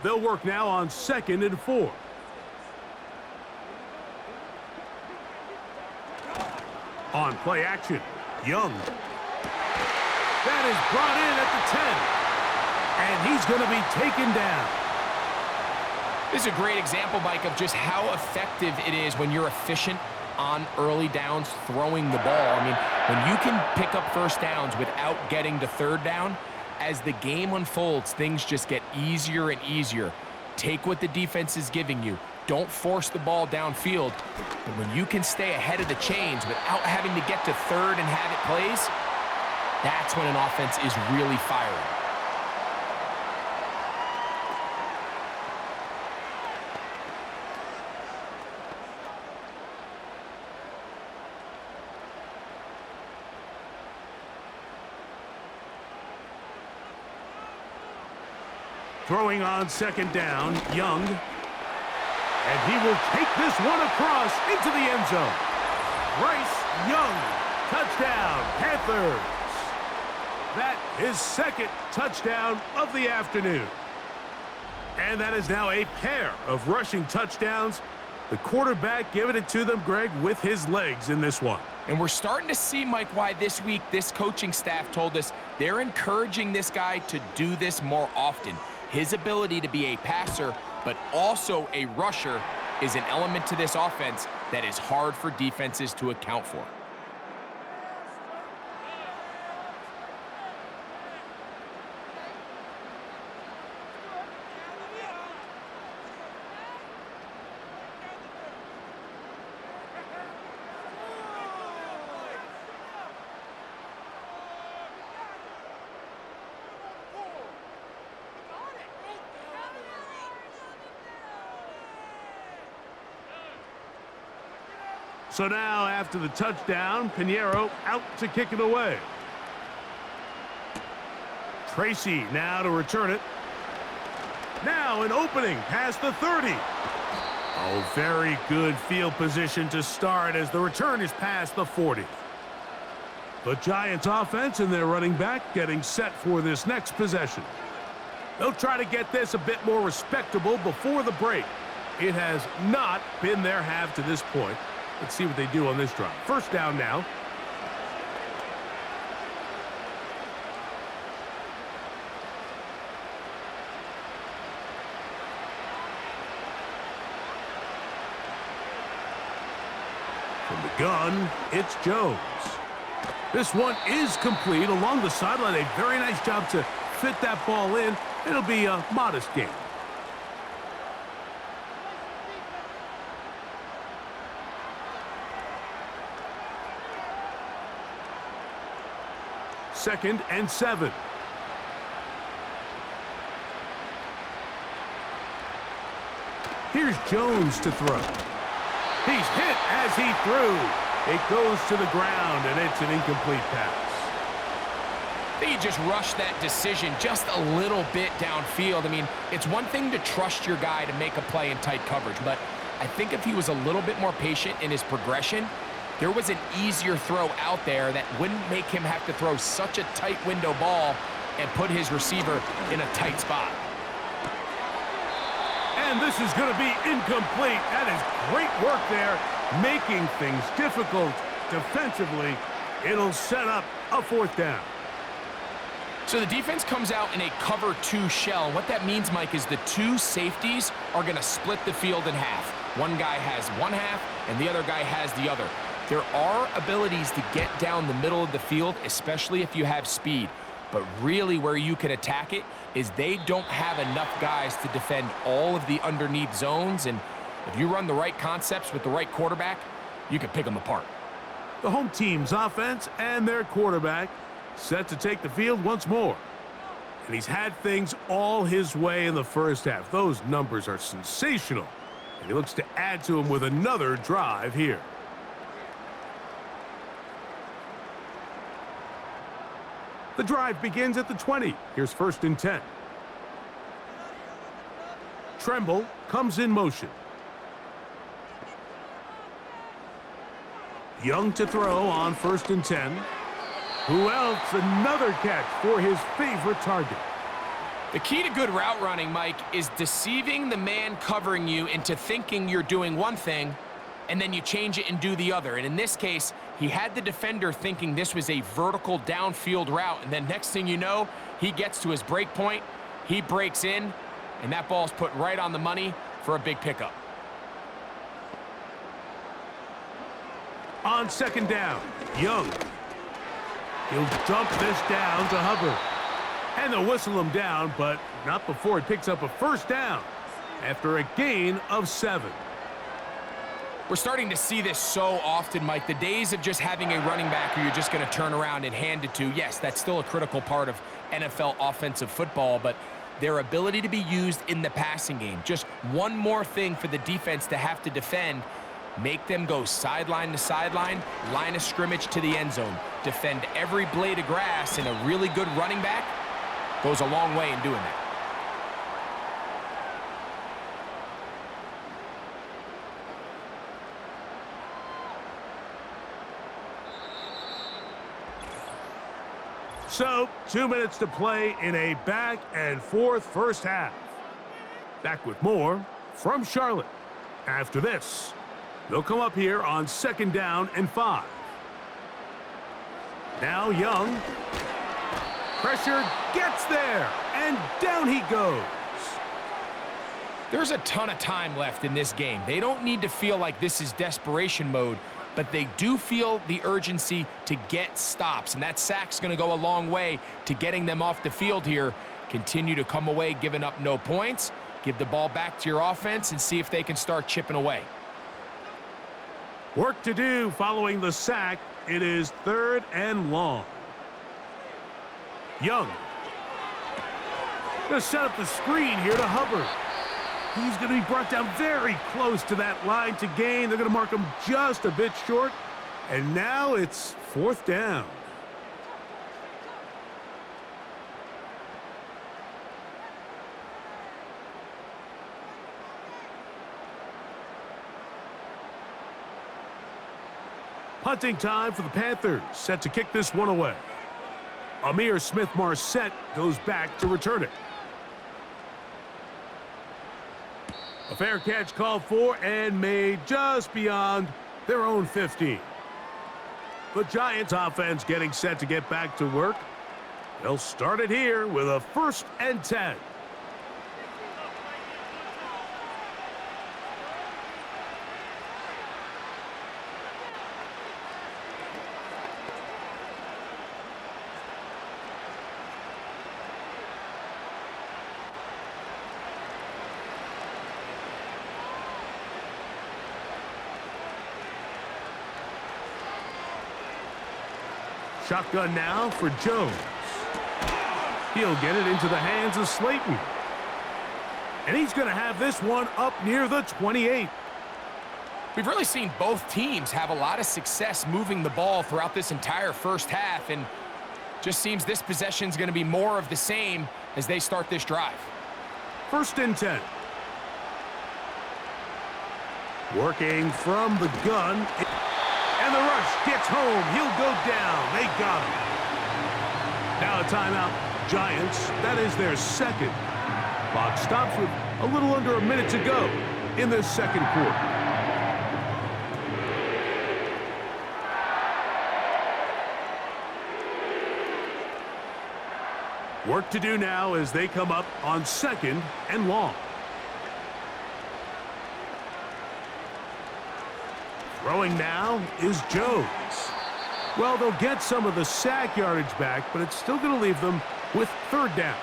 B: They'll work now on 2nd and 4. On play action, Young. That is brought in at the 10. And he's going to be taken down.
C: This is a great example, Mike, of just how effective it is when you're efficient on early downs throwing the ball. I mean, when you can pick up 1st downs without getting to 3rd down, as the game unfolds, things just get easier and easier. Take what the defense is giving you. Don't force the ball downfield. And when you can stay ahead of the chains without having to get to 3rd and have it plays, that's when an offense is really firing.
B: Throwing on 2nd down, Young. And he will take this one across into the end zone. Bryce Young, touchdown, Panthers. That is 2nd touchdown of the afternoon. And that is now a pair of rushing touchdowns. The quarterback giving it to them, Greg, with his legs in this one.
C: And we're starting to see, Mike, why this week this coaching staff told us they're encouraging this guy to do this more often. His ability to be a passer, but also a rusher, is an element to this offense that is hard for defenses to account for.
B: So now, after the touchdown, Pinheiro out to kick it away. Tracy now to return it. Now an opening past the 30. Oh, very good field position to start as the return is past the 40. The Giants offense and their running back getting set for this next possession. They'll try to get this a bit more respectable before the break. It has not been their half to this point. Let's see what they do on this drive. 1st down now. From the gun, it's Jones. This one is complete along the sideline. A very nice job to fit that ball in. It'll be a modest gain. Second and 7. Here's Jones to throw. He's hit as he threw. It goes to the ground, and it's an incomplete pass.
C: I think he just rushed that decision just a little bit downfield. I mean, it's one thing to trust your guy to make a play in tight coverage, but I think if he was a little bit more patient in his progression, there was an easier throw out there that wouldn't make him have to throw such a tight window ball and put his receiver in a tight spot.
B: And this is going to be incomplete. That is great work there, making things difficult defensively. It'll set up a fourth down.
C: So the defense comes out in a cover 2 shell. What that means, Mike, is the 2 safeties are going to split the field in half. One guy has one half, and the other guy has the other. There are abilities to get down the middle of the field, especially if you have speed. But really where you can attack it is they don't have enough guys to defend all of the underneath zones. And if you run the right concepts with the right quarterback, you can pick them apart.
B: The home team's offense and their quarterback set to take the field once more. And he's had things all his way in the first half. Those numbers are sensational. And he looks to add to them with another drive here. The drive begins at the 20. Here's 1st and 10. Tremble comes in motion. Young to throw on 1st and 10. Who else? Another catch for his favorite target.
C: The key to good route running, Mike, is deceiving the man covering you into thinking you're doing one thing, and then you change it and do the other. And in this case, he had the defender thinking this was a vertical downfield route, and then next thing you know, he gets to his break point, he breaks in, and that ball's put right on the money for a big pickup.
B: On 2nd down, Young. He'll dump this down to Hubbard. And they'll whistle him down, but not before he picks up a 1st down after a gain of 7.
C: We're starting to see this so often, Mike. The days of just having a running back who you're just going to turn around and hand it to, yes, that's still a critical part of NFL offensive football, but their ability to be used in the passing game, just one more thing for the defense to have to defend, make them go sideline to sideline, line of scrimmage to the end zone, defend every blade of grass, and a really good running back goes a long way in doing that.
B: So, 2 minutes to play in a back-and-forth first half. Back with more from Charlotte. After this, they'll come up here on 2nd down and 5. Now Young. Pressure gets there, and down he goes.
C: There's a ton of time left in this game. They don't need to feel like this is desperation mode, but they do feel the urgency to get stops, and that sack's going to go a long way to getting them off the field here. Continue to come away giving up no points, give the ball back to your offense, and see if they can start chipping away.
B: Work to do following the sack. It is 3rd and long. Young. Going to set up the screen here to Hubbard. He's going to be brought down very close to that line to gain. They're going to mark him just a bit short. And now it's 4th down. Punting time for the Panthers, set to kick this one away. Amir Smith-Marset goes back to return it. A fair catch called for and made just beyond their own 15. The Giants offense getting set to get back to work. They'll start it here with a 1st and 10. Shotgun now for Jones. He'll get it into the hands of Slayton. And he's going to have this one up near the 28.
C: We've really seen both teams have a lot of success moving the ball throughout this entire first half, and just seems this possession is going to be more of the same as they start this drive.
B: 1st and 10. Working from the gun. And the rush gets home. He'll go down. They got him. Now a timeout. Giants, that is their second. Clock stops with a little under a minute to go in the second quarter. Work to do now as they come up on 2nd and long. Throwing now is Jones. Well, they'll get some of the sack yardage back, but it's still going to leave them with 3rd down.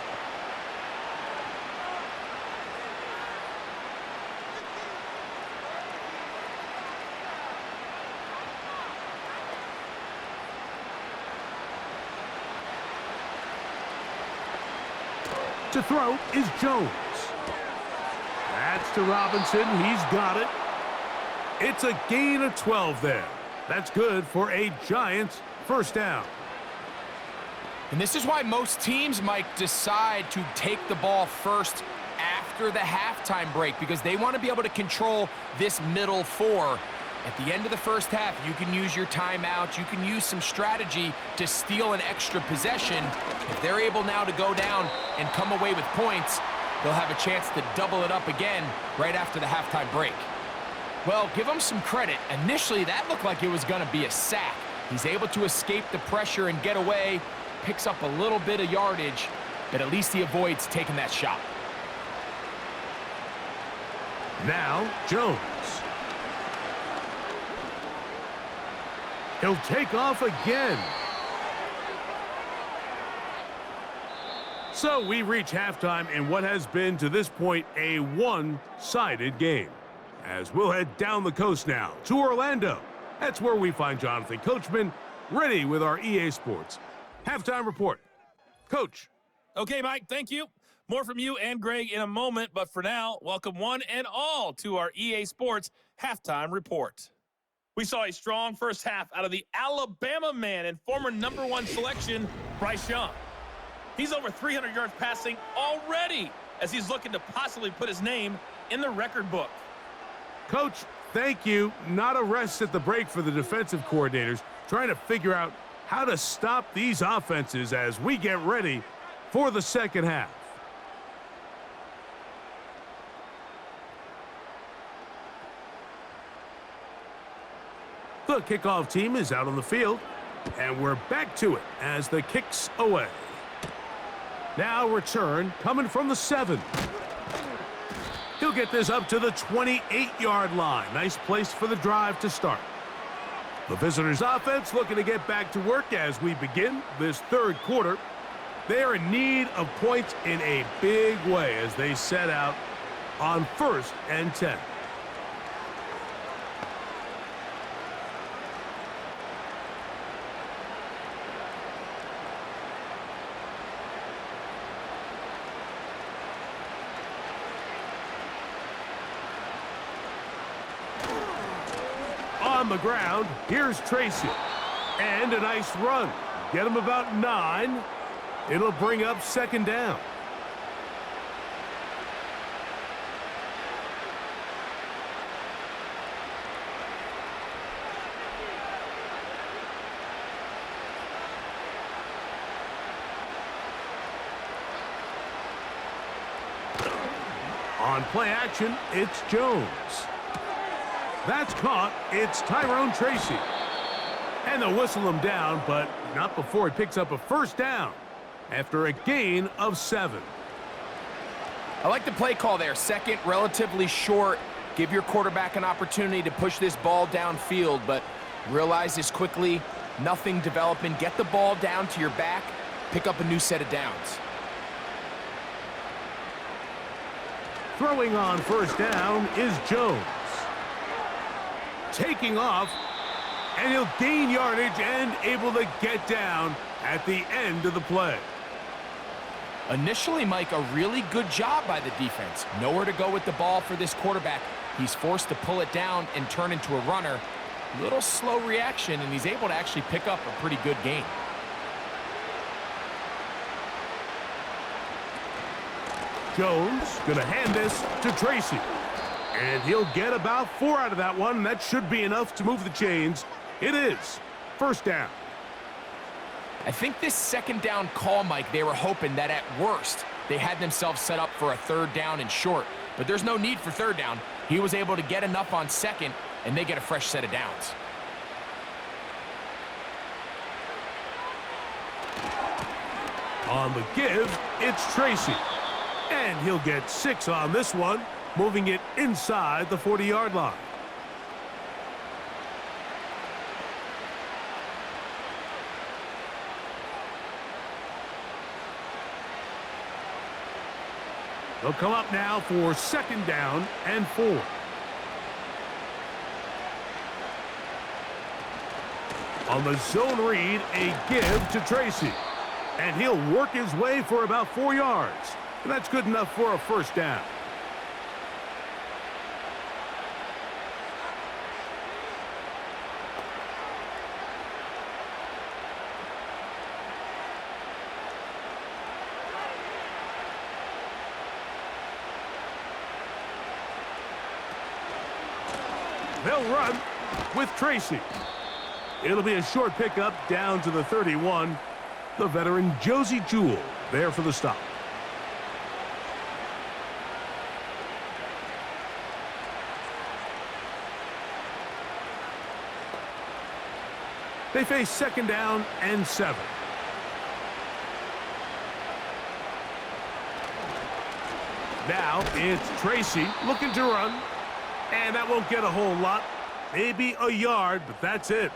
B: To throw is Jones. That's to Robinson. He's got it. It's a gain of 12 there. That's good for a Giants 1st down.
C: And this is why most teams might decide to take the ball first after the halftime break, because they want to be able to control this middle 4. At the end of the first half, you can use your timeout. You can use some strategy to steal an extra possession. If they're able now to go down and come away with points, they'll have a chance to double it up again right after the halftime break. Well, give him some credit. Initially, that looked like it was going to be a sack. He's able to escape the pressure and get away, picks up a little bit of yardage, but at least he avoids taking that shot.
B: Now, Jones. He'll take off again. So we reach halftime in what has been, to this point, a one-sided game. As we'll head down the coast now to Orlando. That's where we find Jonathan Coachman ready with our EA Sports halftime report. Coach.
D: Okay, Mike, thank you. More from you and Greg in a moment, but for now, welcome one and all to our EA Sports halftime report. We saw a strong first half out of the Alabama man and former #1 selection, Bryce Young. He's over 300 yards passing already as he's looking to possibly put his name in the record book.
B: Coach, thank you. Not a rest at the break for the defensive coordinators, trying to figure out how to stop these offenses as we get ready for the second half. The kickoff team is out on the field, and we're back to it as the kick's away. Now return coming from the 7. He'll get this up to the 28-yard line. Nice place for the drive to start. The visitors' offense looking to get back to work as we begin this third quarter. They are in need of points in a big way as they set out on 1st and 10. On the ground, here's Tracy. And a nice run. Get him about 9. It'll bring up 2nd down. On play action, it's Jones. That's caught. It's Tyrone Tracy. And they'll whistle him down, but not before he picks up a 1st down after a gain of 7.
C: I like the play call there. 2nd, relatively short. Give your quarterback an opportunity to push this ball downfield, but realize this quickly. Nothing developing. Get the ball down to your back. Pick up a new set of downs.
B: Throwing on 1st down is Jones. Taking off, and he'll gain yardage and able to get down at the end of the play.
C: Initially, Mike, a really good job by the defense. Nowhere to go with the ball for this quarterback. He's forced to pull it down and turn into a runner. Little slow reaction, and he's able to actually pick up a pretty good gain.
B: Jones gonna hand this to Tracy. And he'll get about 4 out of that one. That should be enough to move the chains. It is. First down.
C: I think this second down call, Mike, they were hoping that at worst, they had themselves set up for a third down and short. But there's no need for third down. He was able to get enough on second, and they get a fresh set of downs.
B: On the give, it's Tracy. And he'll get 6 on this one, moving it inside the 40-yard line. They'll come up now for second down and 4. On the zone read, a give to Tracy. And he'll work his way for about 4 yards. And that's good enough for a first down. They'll run with Tracy. It'll be a short pickup down to the 31. The veteran Josie Jewell there for the stop. They face second down and 7. Now it's Tracy looking to run. And that won't get a whole lot. Maybe a yard, but that's it.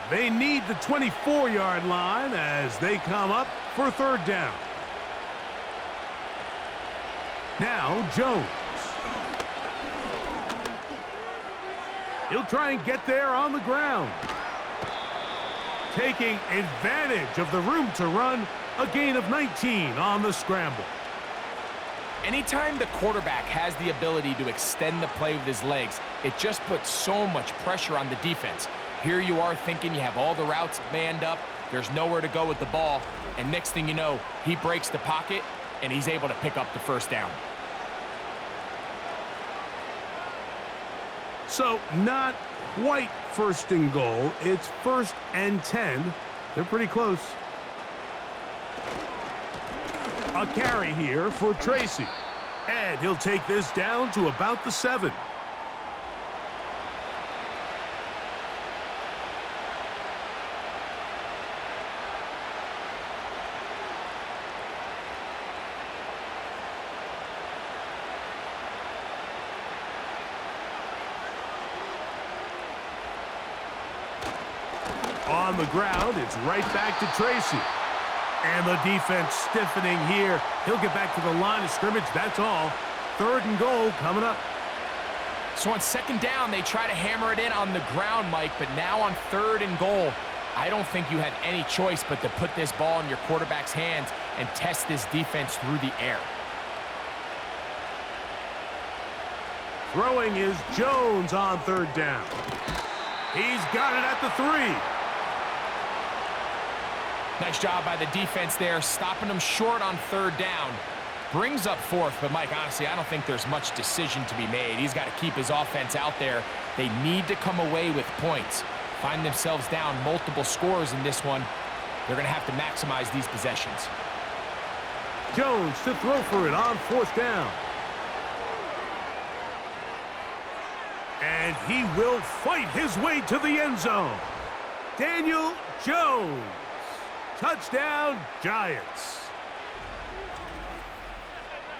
B: They need the 24-yard line as they come up for third down. Now Jones. He'll try and get there on the ground. Taking advantage of the room to run, a gain of 19 on the scramble.
C: Anytime the quarterback has the ability to extend the play with his legs, it just puts so much pressure on the defense. Here you are thinking you have all the routes manned up, there's nowhere to go with the ball, and next thing you know, he breaks the pocket, and he's able to pick up the first down.
B: So, not quite first and goal. It's 1st and 10. They're pretty close. A carry here for Tracy. And he'll take this down to about the 7. On the ground, it's right back to Tracy. And the defense stiffening here. He'll get back to the line of scrimmage, that's all. 3rd and goal coming up.
C: So on second down, they try to hammer it in on the ground, Mike, but now on 3rd and goal, I don't think you have any choice but to put this ball in your quarterback's hands and test this defense through the air.
B: Throwing is Jones on 3rd down. He's got it at the 3.
C: Nice job by the defense there, stopping them short on 3rd down. Brings up 4th, but Mike, honestly, I don't think there's much decision to be made. He's got to keep his offense out there. They need to come away with points. Find themselves down multiple scores in this one. They're going to have to maximize these possessions.
B: Jones to throw for it on 4th down. And he will fight his way to the end zone. Daniel Jones. Touchdown, Giants.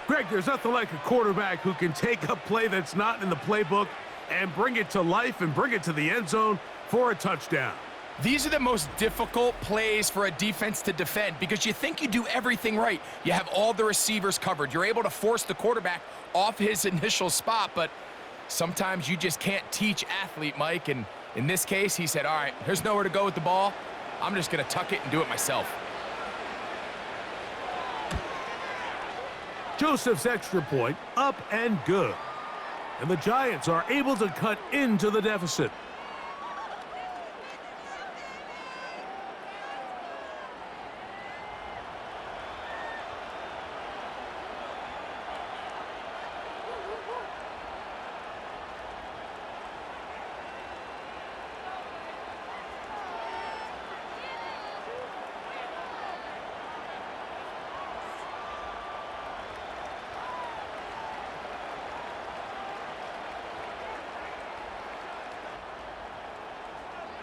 B: Greg, there's nothing like a quarterback who can take a play that's not in the playbook and bring it to life and bring it to the end zone for a touchdown.
C: These are the most difficult plays for a defense to defend because you think you do everything right. You have all the receivers covered. You're able to force the quarterback off his initial spot, but Sometimes you just can't teach athlete, Mike, and in this case, he said, all right, there's nowhere to go with the ball. I'm just going to tuck it and do it myself.
B: Joseph's extra point up and good. And the Giants are able to cut into the deficit.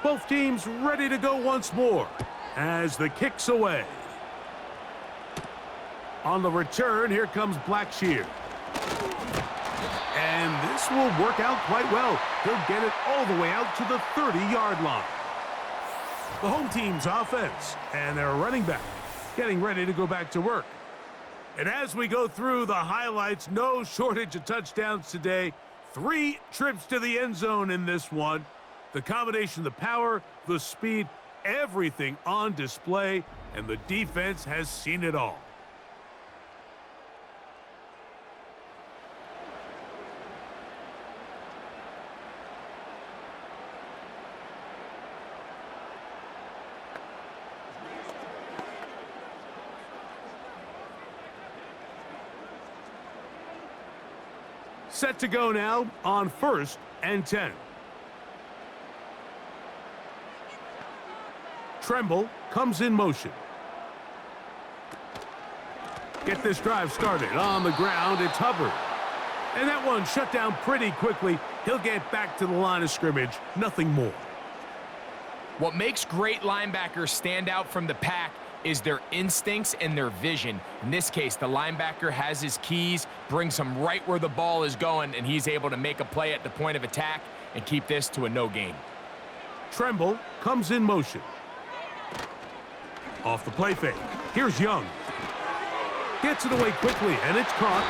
B: Both teams ready to go once more as the kick's away. On the return, here comes Blackshear. And this will work out quite well. He'll get it all the way out to the 30-yard line. The home team's offense and their running back getting ready to go back to work. And as we go through the highlights, no shortage of touchdowns today. 3 trips to the end zone in this one. The combination of the power, the speed, everything on display, and the defense has seen it all. Set to go now on 1st and 10. Tremble comes in motion. Get this drive started on the ground. It's Hubbard. And that one shut down pretty quickly. He'll get back to the line of scrimmage. Nothing more.
C: What makes great linebackers stand out from the pack is their instincts and their vision. In this case, the linebacker has his keys, brings him right where the ball is going, and he's able to make a play at the point of attack and keep this to a no gain.
B: Tremble comes in motion. Off the play fake. Here's Young. Gets it away quickly, and it's caught.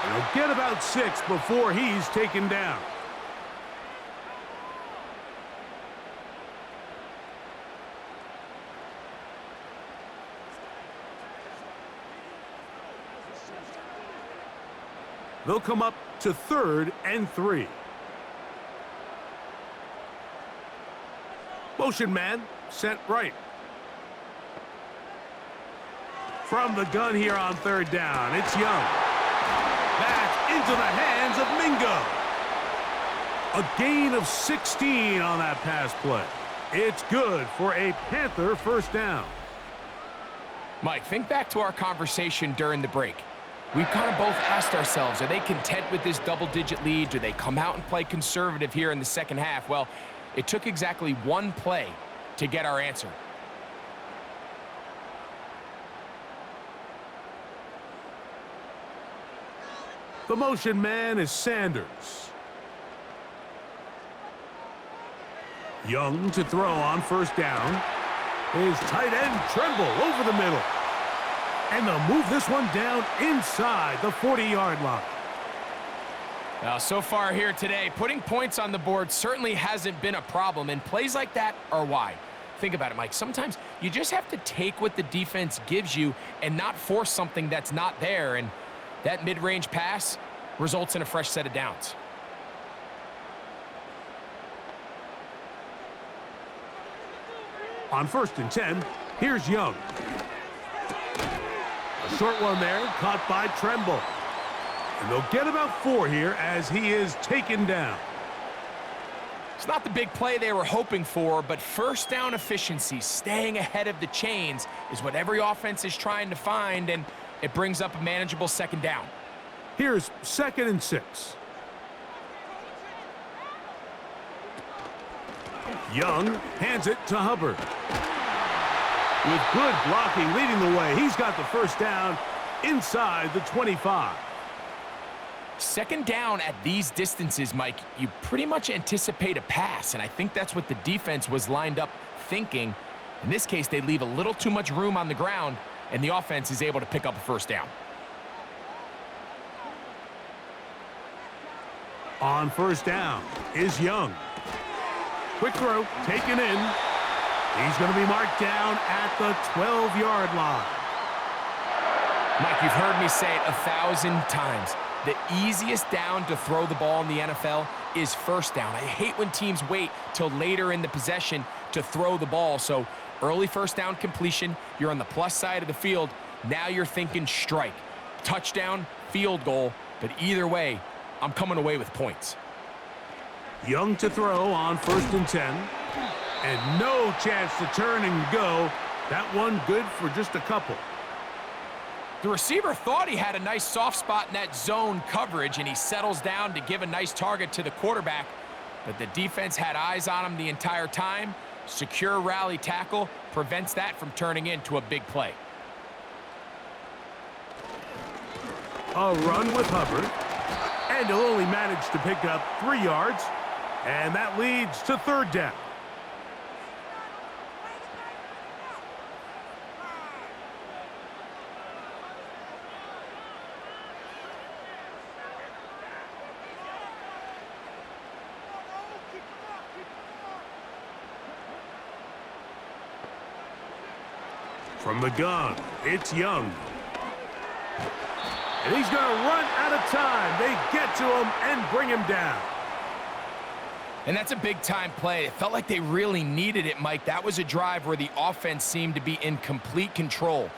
B: And he'll get about 6 before he's taken down. They'll come up to 3rd and 3. Motion man sent right. From the gun here on 3rd down, it's Young. Back into the hands of Mingo. A gain of 16 on that pass play. It's good for a Panther first down.
C: Mike, think back to our conversation during the break. We kind of both asked ourselves, are they content with this double-digit lead? Do they come out and play conservative here in the second half? Well, it took exactly 1 play to get our answer.
B: The motion man is Sanders. Young to throw on 1st down. His tight end Tremble over the middle. And they'll move this one down inside the 40-yard line.
C: Now, so far here today, putting points on the board certainly hasn't been a problem, and plays like that are why. Think about it, Mike. Sometimes you just have to take what the defense gives you and not force something that's not there, and that mid-range pass results in a fresh set of downs.
B: On 1st and 10, here's Young. A short one there, caught by Tremble. And they'll get about 4 here as he is taken down.
C: It's not the big play they were hoping for, but first down efficiency, staying ahead of the chains, is what every offense is trying to find, and it brings up a manageable 2nd down.
B: Here's 2nd and 6. Young hands it to Hubbard. With good blocking leading the way, he's got the first down inside the 25.
C: 2nd down at these distances, Mike, you pretty much anticipate a pass, and I think that's what the defense was lined up thinking. In this case, they leave a little too much room on the ground, and the offense is able to pick up a first down.
B: On first down is Young. Quick throw, taken in. He's going to be marked down at the 12-yard line.
C: Mike, you've heard me say it 1,000 times. The easiest down to throw the ball in the NFL is first down. I hate when teams wait till later in the possession to throw the ball. So early first down completion, you're on the plus side of the field. Now you're thinking strike, touchdown, field goal. But either way, I'm coming away with points.
B: Young to throw on 1st and 10. And no chance to turn and go. That one good for just a couple.
C: The receiver thought he had a nice soft spot in that zone coverage, and he settles down to give a nice target to the quarterback. But the defense had eyes on him the entire time. Secure rally tackle prevents that from turning into a big play.
B: A run with Hubbard. And he'll only manage to pick up 3 yards. And that leads to 3rd down. From the gun, it's Young. And he's going to run out of time. They get to him and bring him down.
C: And that's a big-time play. It felt like they really needed it, Mike. That was a drive where the offense seemed to be in complete control.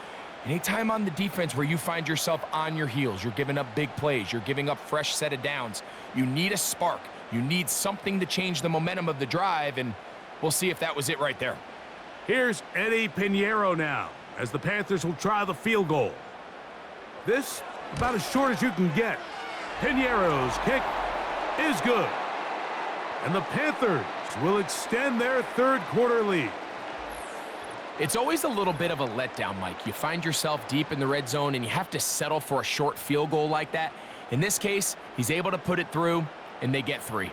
C: Anytime on the defense where you find yourself on your heels, you're giving up big plays, you're giving up fresh set of downs, you need a spark. You need something to change the momentum of the drive, and we'll see if that was it right there.
B: Here's Eddie Pinheiro now, as the Panthers will try the field goal. This, about as short as you can get. Pinheiro's kick is good. And the Panthers will extend their 3rd quarter lead.
C: It's always a little bit of a letdown, Mike. You find yourself deep in the red zone, and you have to settle for a short field goal like that. In this case, he's able to put it through, and they get 3.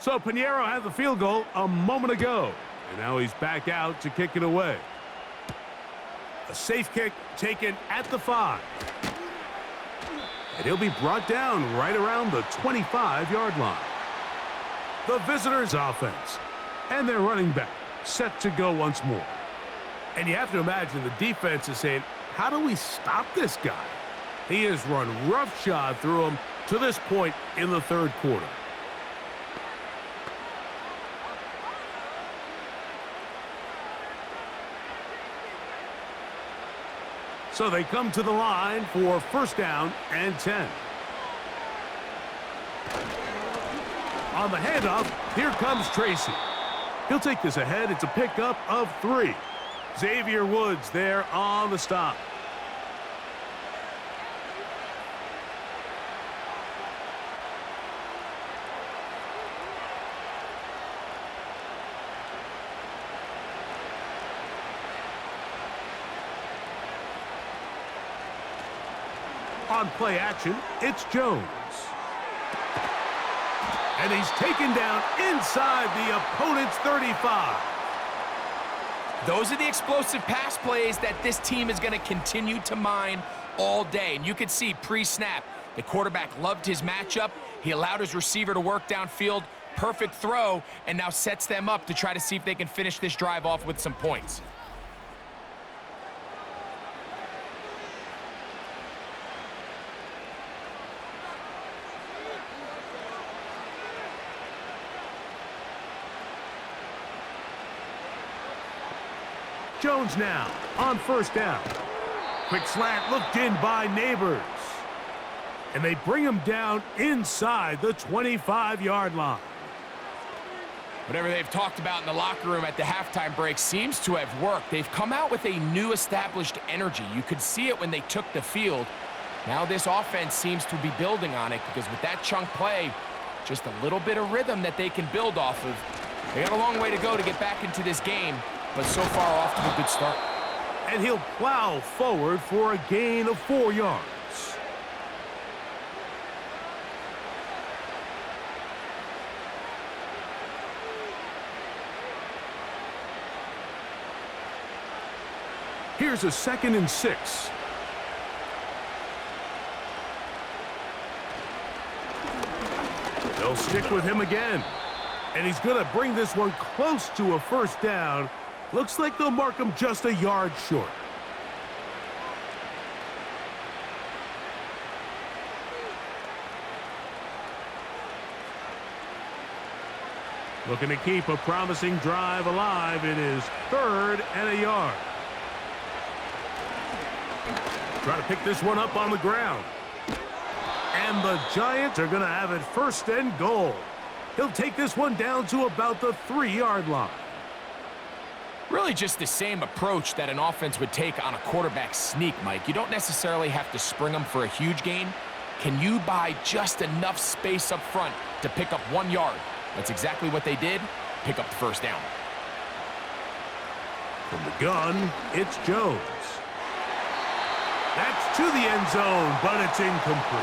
B: So Pinheiro had the field goal a moment ago, and now he's back out to kick it away. A safe kick taken at the 5. And he'll be brought down right around the 25-yard line. The visitors' offense and their running back set to go once more. And you have to imagine the defense is saying, how do we stop this guy? He has run roughshod through him to this point in the 3rd quarter. So they come to the line for 1st down and 10. On the handoff, here comes Tracy. He'll take this ahead. It's a pickup of 3. Xavier Woods there on the stop. On play action, it's Jones. And he's taken down inside the opponent's 35.
C: Those are the explosive pass plays that this team is going to continue to mine all day. And you could see pre-snap, the quarterback loved his matchup. He allowed his receiver to work downfield. Perfect throw, and now sets them up to try to see if they can finish this drive off with some points.
B: Jones now on 1st down. Quick slant looked in by Neighbors. And they bring him down inside the 25-yard line.
C: Whatever they've talked about in the locker room at the halftime break seems to have worked. They've come out with a new established energy. You could see it when they took the field. Now this offense seems to be building on it because with that chunk play, just a little bit of rhythm that they can build off of. They got a long way to go to get back into this game, but so far off to a good start.
B: And he'll plow forward for a gain of 4 yards. Here's a 2nd and 6. They'll stick with him again. And he's going to bring this one close to a first down. Looks like they'll mark him just a yard short. Looking to keep a promising drive alive. It is 3rd and a yard. Try to pick this one up on the ground. And the Giants are going to have it 1st and goal. He'll take this one down to about the 3-yard line.
C: Really just the same approach that an offense would take on a quarterback sneak, Mike. You don't necessarily have to spring them for a huge gain. Can you buy just enough space up front to pick up 1 yard? That's exactly what they did. Pick up the first down.
B: From the gun, it's Jones. That's to the end zone, but it's incomplete.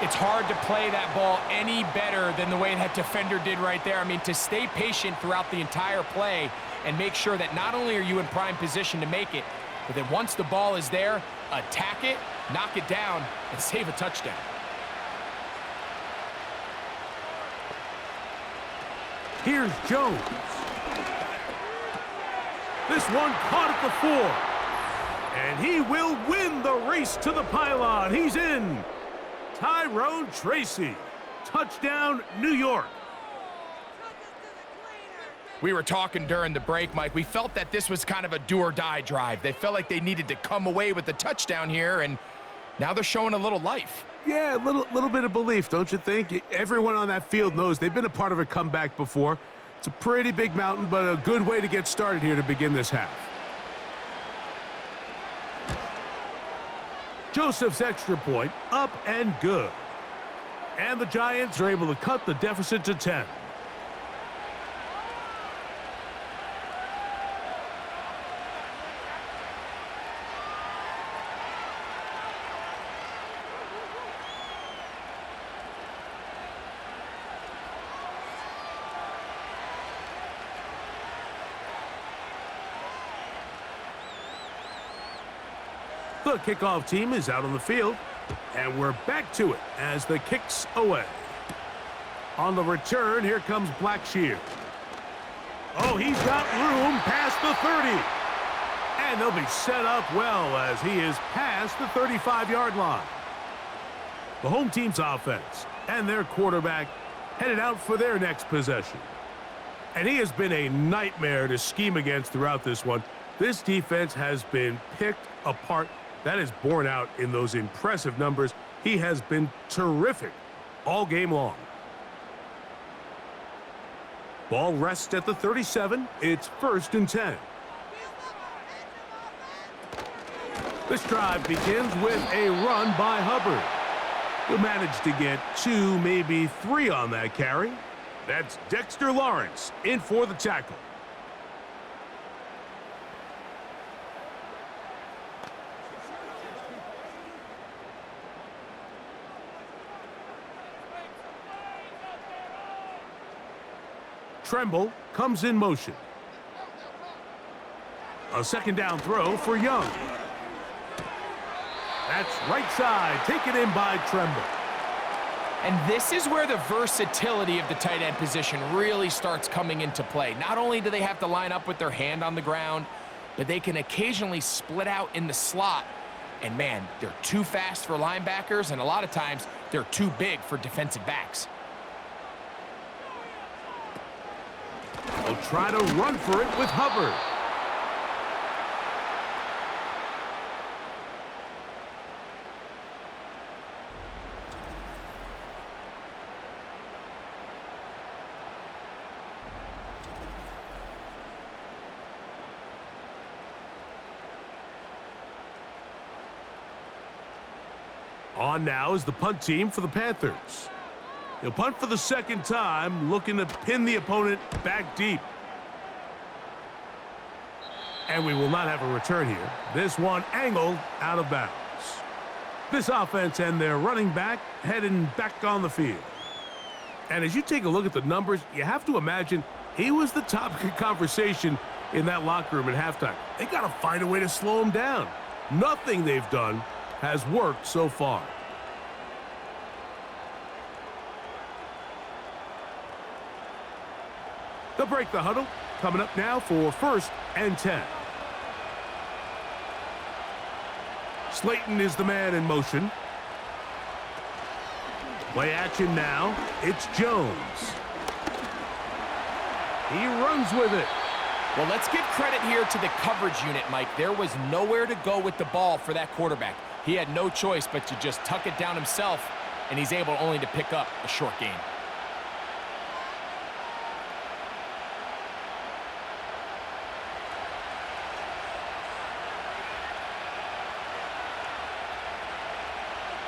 C: It's hard to play that ball any better than the way that defender did right there. I mean, to stay patient throughout the entire play and make sure that not only are you in prime position to make it, but that once the ball is there, attack it, knock it down, and save a touchdown.
B: Here's Jones. This one caught at the 4. And he will win the race to the pylon. He's in. Tyrone Tracy. Touchdown, New York.
C: We were talking during the break, Mike. We felt that this was kind of a do-or-die drive. They felt like they needed to come away with the touchdown here, and now they're showing a little life.
B: Yeah, a little bit of belief, don't you think? Everyone on that field knows they've been a part of a comeback before. It's a pretty big mountain, but a good way to get started here to begin this half. Joseph's extra point, up and good. And the Giants are able to cut the deficit to 10. The kickoff team is out on the field, and we're back to it as the kick's away. On the return, here comes Blackshear. Oh, he's got room past the 30. And they'll be set up well as he is past the 35-yard line. The home team's offense and their quarterback headed out for their next possession. And he has been a nightmare to scheme against throughout this one. This defense has been picked apart. That is borne out in those impressive numbers. He has been terrific all game long. Ball rests at the 37. It's 1st and 10. This drive begins with a run by Hubbard. He'll manage to get 2, maybe 3 on that carry. That's Dexter Lawrence in for the tackle. Tremble comes in motion. A 2nd down throw for Young. That's right side, taken in by Tremble.
C: And this is where the versatility of the tight end position really starts coming into play. Not only do they have to line up with their hand on the ground, but they can occasionally split out in the slot. And man, they're too fast for linebackers, and a lot of times they're too big for defensive backs.
B: They'll try to run for it with Hubbard. On now is the punt team for the Panthers. He'll punt for the 2nd time, looking to pin the opponent back deep. And we will not have a return here. This one angled out of bounds. This offense and their running back heading back on the field. And as you take a look at the numbers, you have to imagine he was the topic of conversation in that locker room at halftime. They got to find a way to slow him down. Nothing they've done has worked so far. They'll break the huddle. Coming up now for 1st and 10. Slayton is the man in motion. Play action now. It's Jones. He runs with it.
C: Well, let's give credit here to the coverage unit, Mike. There was nowhere to go with the ball for that quarterback. He had no choice but to just tuck it down himself, and he's able only to pick up a short gain.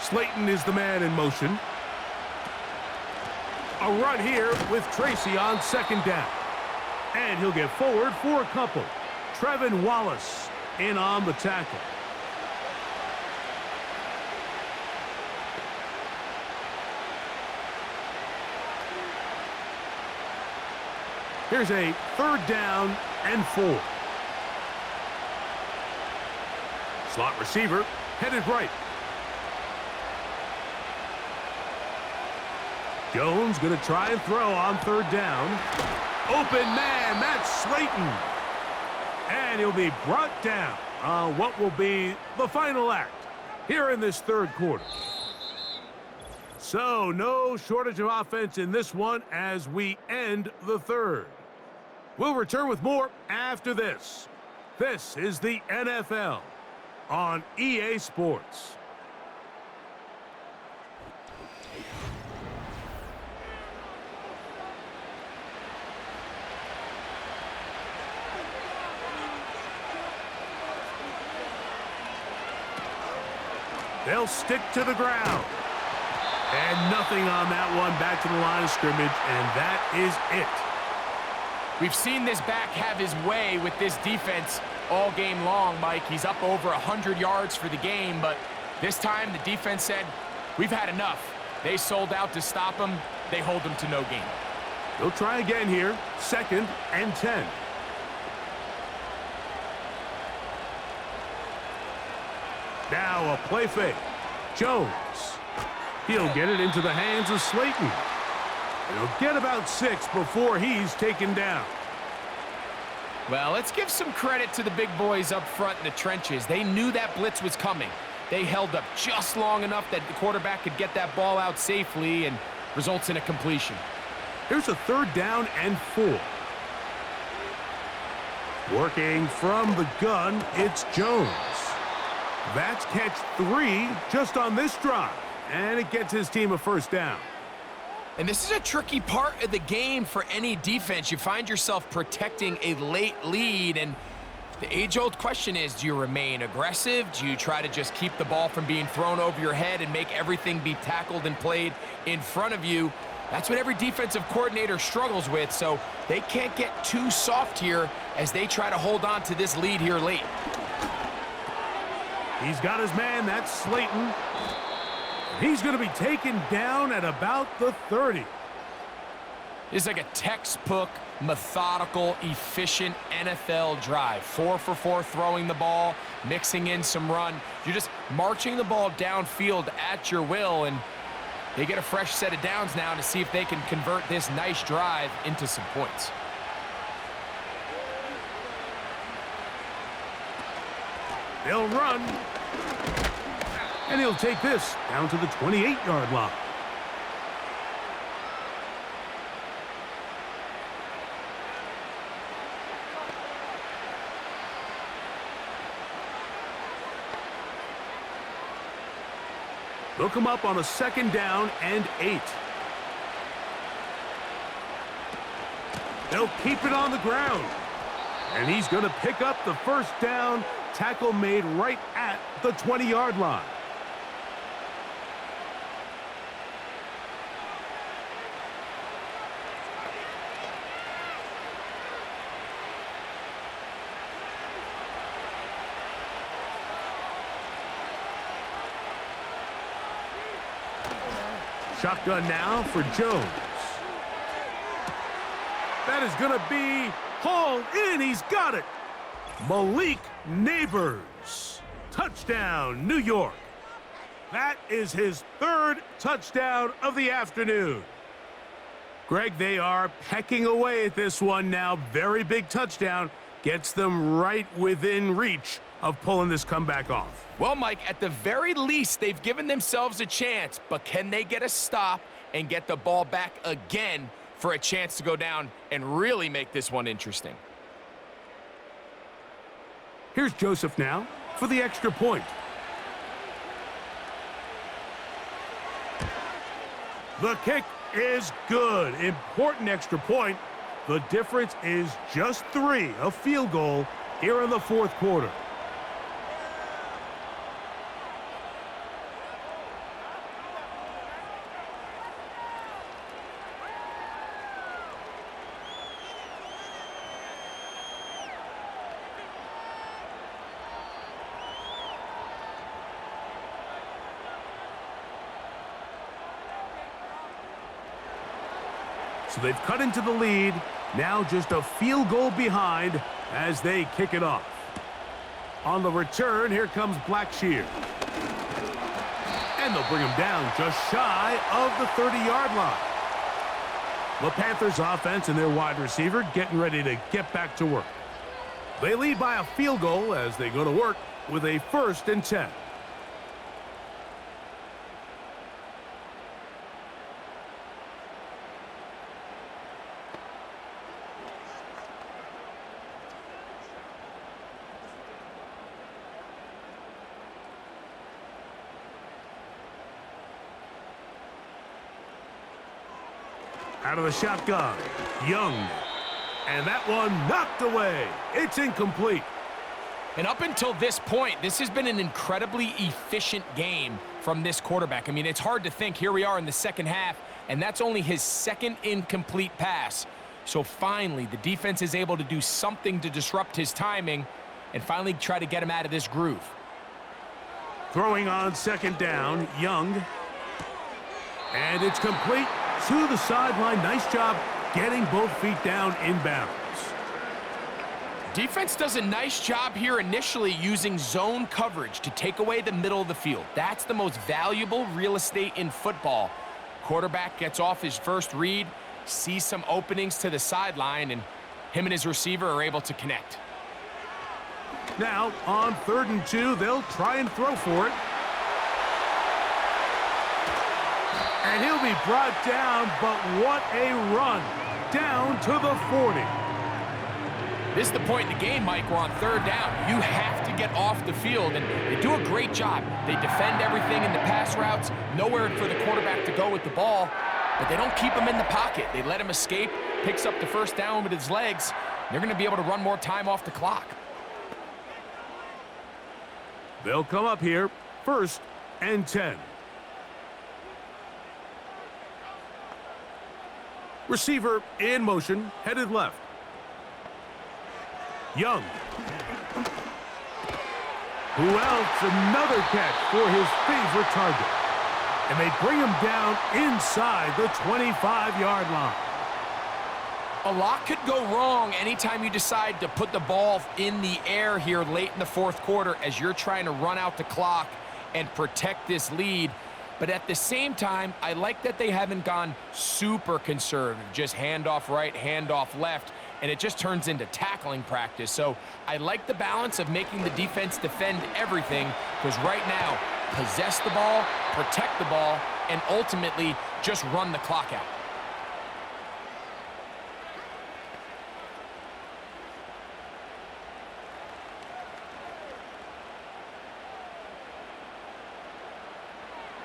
B: Slayton is the man in motion. A run here with Tracy on 2nd down. And he'll get forward for a couple. Trevin Wallace in on the tackle. Here's a 3rd down and 4. Slot receiver headed right. Jones going to try and throw on 3rd down. Open man, that's Slayton. And he'll be brought down on what will be the final act here in this 3rd quarter. So no shortage of offense in this one as we end the 3rd. We'll return with more after this. This is the NFL on EA Sports. They'll stick to the ground. And nothing on that one. Back to the line of scrimmage, and that is it.
C: We've seen this back have his way with this defense all game long, Mike. He's up over 100 yards for the game, but this time the defense said, we've had enough. They sold out to stop him. They hold him to no gain.
B: They'll try again here. 2nd and 10. Now a play fake. Jones. He'll get it into the hands of Slayton. He'll get about 6 before he's taken down.
C: Well, let's give some credit to the big boys up front in the trenches. They knew that blitz was coming. They held up just long enough that the quarterback could get that ball out safely and results in a completion.
B: Here's a 3rd down and 4. Working from the gun, it's Jones. That's catch 3 just on this drive, and it gets his team a 1st down.
C: And this is a tricky part of the game for any defense. You find yourself protecting a late lead, and the age-old question is, do you remain aggressive? Do you try to just keep the ball from being thrown over your head and make everything be tackled and played in front of you? That's what every defensive coordinator struggles with, so they can't get too soft here as they try to hold on to this lead here late.
B: He's got his man, that's Slayton. He's going to be taken down at about the 30.
C: It's like a textbook, methodical, efficient NFL drive. 4 for 4 throwing the ball, mixing in some run. You're just marching the ball downfield at your will, and they get a fresh set of downs now to see if they can convert this nice drive into some points.
B: They'll run. And he'll take this down to the 28-yard line. They'll come up on a 2nd down and 8. They'll keep it on the ground. And he's going to pick up the 1st down. Tackle made right at the 20-yard line. Shotgun now for Jones. That is going to be Hauled in, he's got it. Malik Neighbors. Touchdown, New York. That is his third touchdown of the afternoon. Greg, they are pecking away at this one now. Very big touchdown. Gets them right within reach of pulling this comeback off.
C: Well, Mike, at the very least, they've given themselves a chance, but can they get a stop and get the ball back again for a chance to go down and really make this one interesting?
B: Here's Joseph now for the extra point. The kick is good. Important extra point. The difference is just 3, a field goal here in the fourth quarter. So they've cut into the lead, now just a field goal behind as they kick it off. On the return, here comes Blackshear. And they'll bring him down just shy of the 30-yard line. The Panthers offense and their wide receiver getting ready to get back to work. They lead by a field goal as they go to work with a 1st and 10. Out of the shotgun, Young. And that one knocked away. It's incomplete.
C: And up until this point, this has been an incredibly efficient game from this quarterback. I mean, it's hard to think. Here we are in the second half, and that's only his 2nd incomplete pass. So finally, the defense is able to do something to disrupt his timing and finally try to get him out of this groove.
B: Throwing on 2nd down, Young. And it's complete to the sideline. Nice job getting both feet down inbounds.
C: Defense does a nice job here initially using zone coverage to take away the middle of the field. That's the most valuable real estate in football. Quarterback gets off his first read, sees some openings to the sideline, and him and his receiver are able to connect.
B: Now, on 3rd and 2, they'll try and throw for it. And he'll be brought down, but what a run. Down to the 40.
C: This is the point in the game, Mike. We're on 3rd down. You have to get off the field, and they do a great job. They defend everything in the pass routes, nowhere for the quarterback to go with the ball, but they don't keep him in the pocket. They let him escape, picks up the 1st down with his legs. They're going to be able to run more time off the clock.
B: They'll come up here, 1st and 10. Receiver in motion, headed left. Young. Who else? Another catch for his favorite target. And they bring him down inside the 25-yard line.
C: A lot could go wrong anytime you decide to put the ball in the air here late in the 4th quarter as you're trying to run out the clock and protect this lead. But at the same time, I like that they haven't gone super conservative, just handoff right, handoff left, and it just turns into tackling practice. So I like the balance of making the defense defend everything, because right now, possess the ball, protect the ball, and ultimately just run the clock out.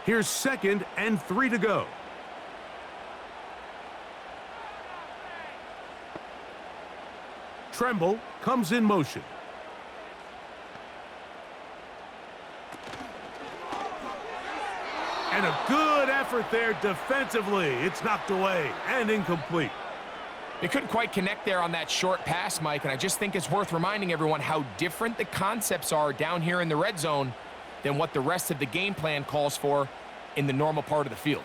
B: Here's 2nd and 3 to go. Tremble comes in motion. And a good effort there defensively. It's knocked away and incomplete.
C: They couldn't quite connect there on that short pass, Mike, and I just think it's worth reminding everyone how different the concepts are down here in the red zone than what the rest of the game plan calls for in the normal part of the field.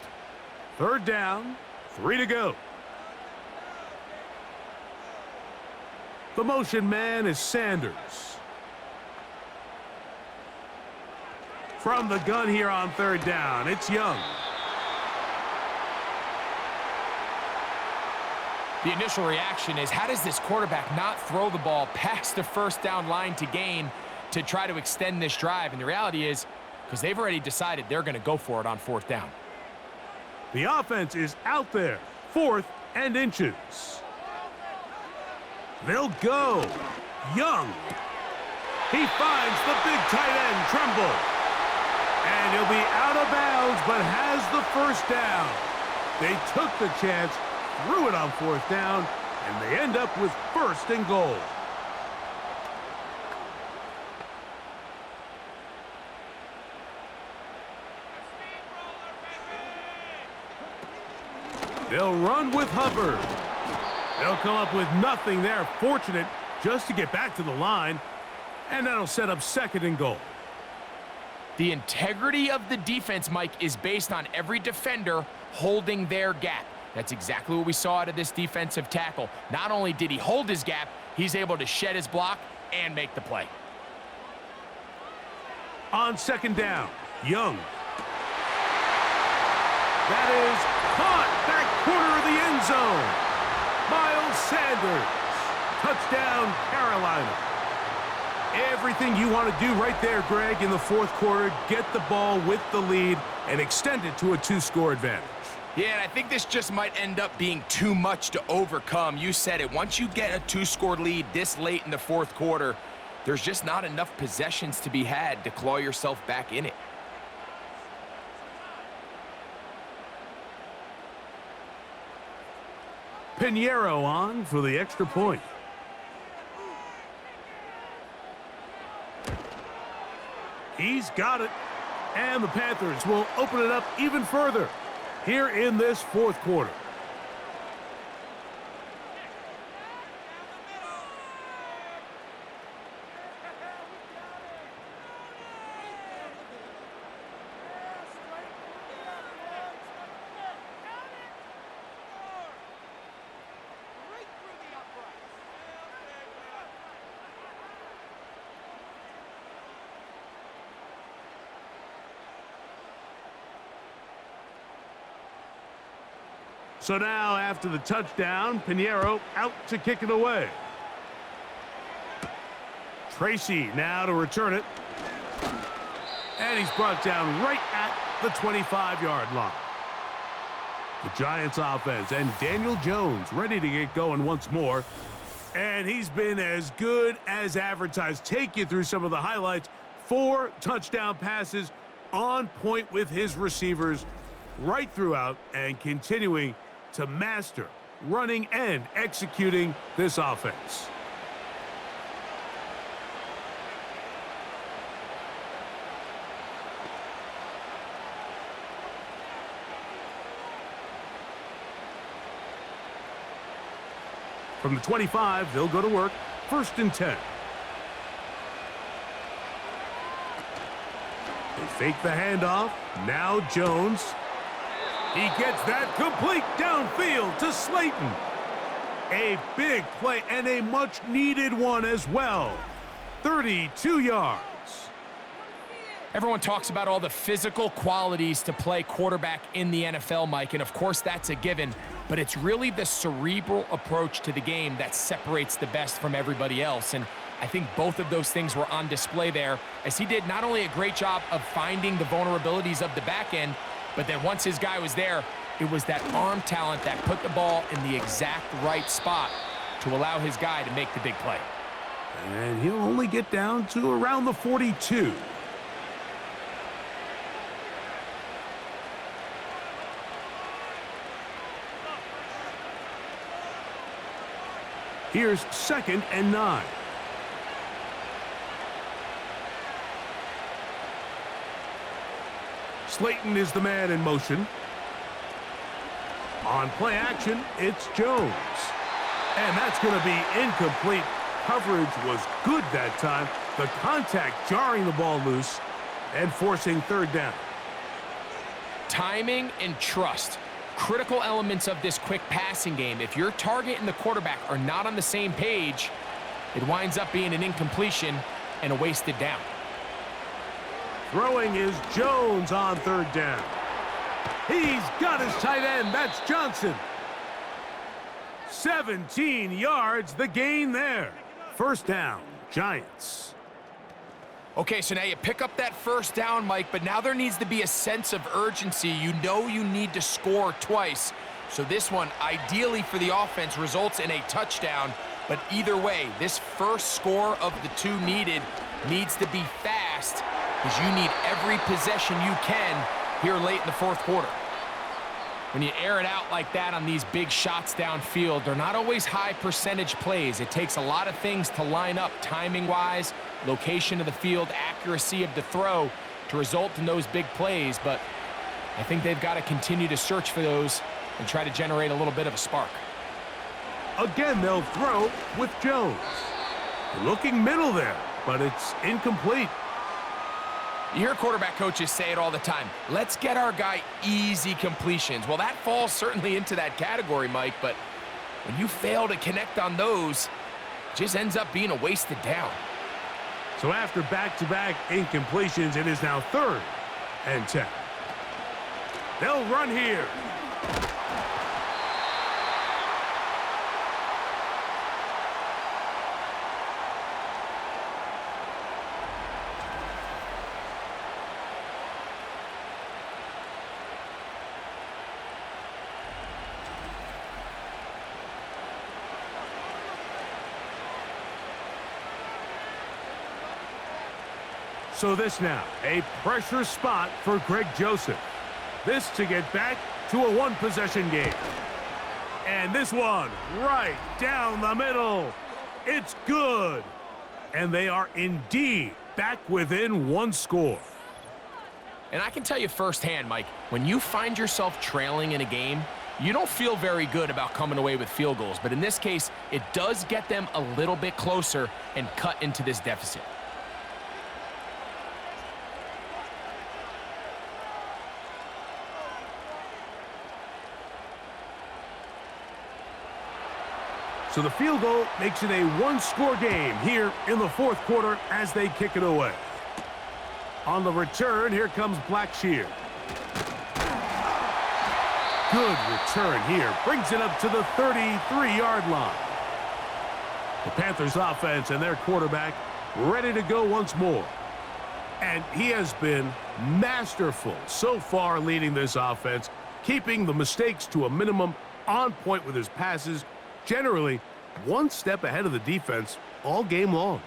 B: 3rd down, 3 to go. The motion man is Sanders. From the gun here on third down, it's Young.
C: The initial reaction is, how does this quarterback not throw the ball past the first down line to gain to try to extend this drive? And the reality is, because they've already decided they're going to go for it on fourth down.
B: The offense is out there, 4th and inches. They'll go. Young. He finds the big tight end, Tremble. And he'll be out of bounds, but has the first down. They took the chance, threw it on fourth down, and they end up with 1st and goal. They'll run with Hubbard. They'll come up with nothing there. Fortunate just to get back to the line, and that'll set up 2nd and goal.
C: The integrity of the defense, Mike, is based on every defender holding their gap. That's exactly what we saw out of this defensive tackle. Not only did he hold his gap, he's able to shed his block and make the play.
B: On 2nd down, Young. That is caught back corner of the end zone. Miles Sanders. Touchdown, Carolina. Everything you want to do right there, Greg, in the 4th quarter. Get the ball with the lead and extend it to a 2-score advantage.
C: Yeah, and I think this just might end up being too much to overcome. You said it. Once you get a 2-score lead this late in the 4th quarter, there's just not enough possessions to be had to claw yourself back in it.
B: Pinheiro on for the extra point. He's got it. And the Panthers will open it up even further here in this 4th quarter. So now, after the touchdown, Pinheiro out to kick it away. Tracy now to return it. And he's brought down right at the 25-yard line. The Giants offense and Daniel Jones ready to get going once more. And he's been as good as advertised. Take you through some of the highlights. 4 touchdown passes on point with his receivers right throughout and continuing to master running and executing this offense. From the 25, they'll go to work. 1st and 10. They fake the handoff. Now Jones. He gets that complete downfield to Slayton. A big play and a much-needed one as well. 32 yards.
C: Everyone talks about all the physical qualities to play quarterback in the NFL, Mike, and of course that's a given, but it's really the cerebral approach to the game that separates the best from everybody else, and I think both of those things were on display there, as he did not only a great job of finding the vulnerabilities of the back end, but then once his guy was there, it was that arm talent that put the ball in the exact right spot to allow his guy to make the big play.
B: And he'll only get down to around the 42. Here's 2nd and 9. Slayton is the man in motion. On play action, it's Jones. And that's going to be incomplete. Coverage was good that time. The contact jarring the ball loose and forcing 3rd down.
C: Timing and trust, critical elements of this quick passing game. If your target and the quarterback are not on the same page, It winds up being an incompletion and a wasted down.
B: Throwing is Jones on third down. He's got his tight end. That's Johnson. 17 yards, the gain there. First down, Giants.
C: Okay, so now you pick up that first down, Mike, but now there needs to be a sense of urgency. You know you need to score twice. So this one, ideally for the offense, results in a touchdown. But either way, this first score of the two needed needs to be fast because you need every possession you can here late in the fourth quarter. When you air it out like that on these big shots downfield, they're not always high percentage plays. It takes a lot of things to line up timing-wise, location of the field, accuracy of the throw to result in those big plays. But I think they've got to continue to search for those and try to generate a little bit of a spark.
B: Again, they'll throw with Jones. Looking middle there, but it's incomplete.
C: You hear quarterback coaches say it all the time. Let's get our guy easy completions. Well, that falls certainly into that category, Mike, but when you fail to connect on those, it just ends up being a wasted down.
B: So after back-to-back incompletions, it is now 3rd and 10. They'll run here. So this now, a pressure spot for Greg Joseph. This to get back to a one-possession game. And this one right down the middle. It's good. And they are indeed back within one score.
C: And I can tell you firsthand, Mike, when you find yourself trailing in a game, you don't feel very good about coming away with field goals. But in this case, it does get them a little bit closer and cut into this deficit.
B: So the field goal makes it a one-score game here in the fourth quarter as they kick it away. On the return, here comes Blackshear. Good return here. Brings it up to the 33-yard line. The Panthers offense and their quarterback ready to go once more. And he has been masterful so far leading this offense, keeping the mistakes to a minimum, on point with his passes, generally one step ahead of the defense all game long.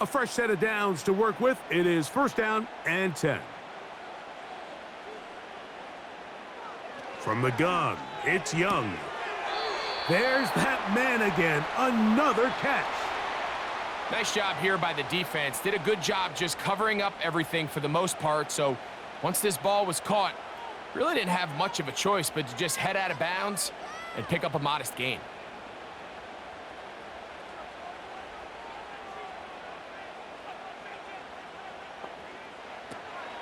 B: A fresh set of downs to work with. It is first down and 10. From the gun, it's Young. There's that man again. Another catch.
C: Nice job here by the defense. Did a good job just covering up everything for the most part. So once this ball was caught, really didn't have much of a choice but to just head out of bounds and pick up a modest gain.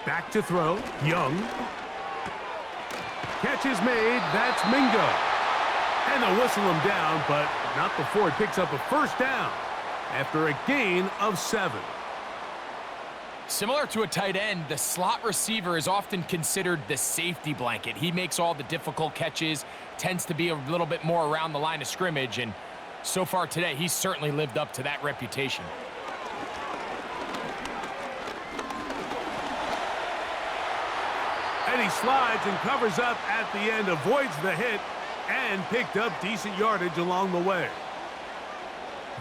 B: Back to throw, Young. Catch is made, that's Mingo. And they'll whistle him down, but not before he picks up a first down after a gain of 7.
C: Similar to a tight end, the slot receiver is often considered the safety blanket. He makes all the difficult catches, tends to be a little bit more around the line of scrimmage, and so far today, he's certainly lived up to that reputation.
B: And he slides and covers up at the end, avoids the hit, and picked up decent yardage along the way.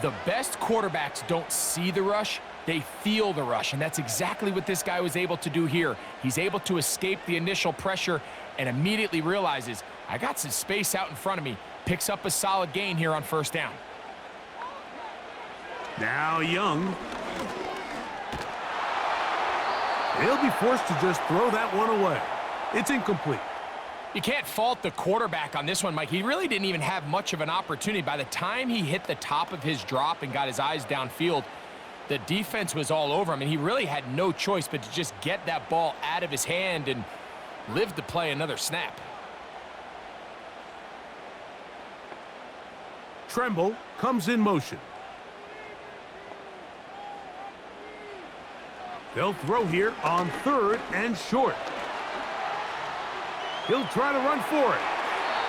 C: The best quarterbacks don't see the rush, they feel the rush, and that's exactly what this guy was able to do here. He's able to escape the initial pressure and immediately realizes, I got some space out in front of me. Picks up a solid gain here on first down.
B: Now Young. He'll be forced to just throw that one away. It's incomplete.
C: You can't fault the quarterback on this one, Mike. He really didn't even have much of an opportunity. By the time he hit the top of his drop and got his eyes downfield, the defense was all over him, and he really had no choice but to just get that ball out of his hand and live to play another snap.
B: Tremble comes in motion. They'll throw here on 3rd and short. He'll try to run for it.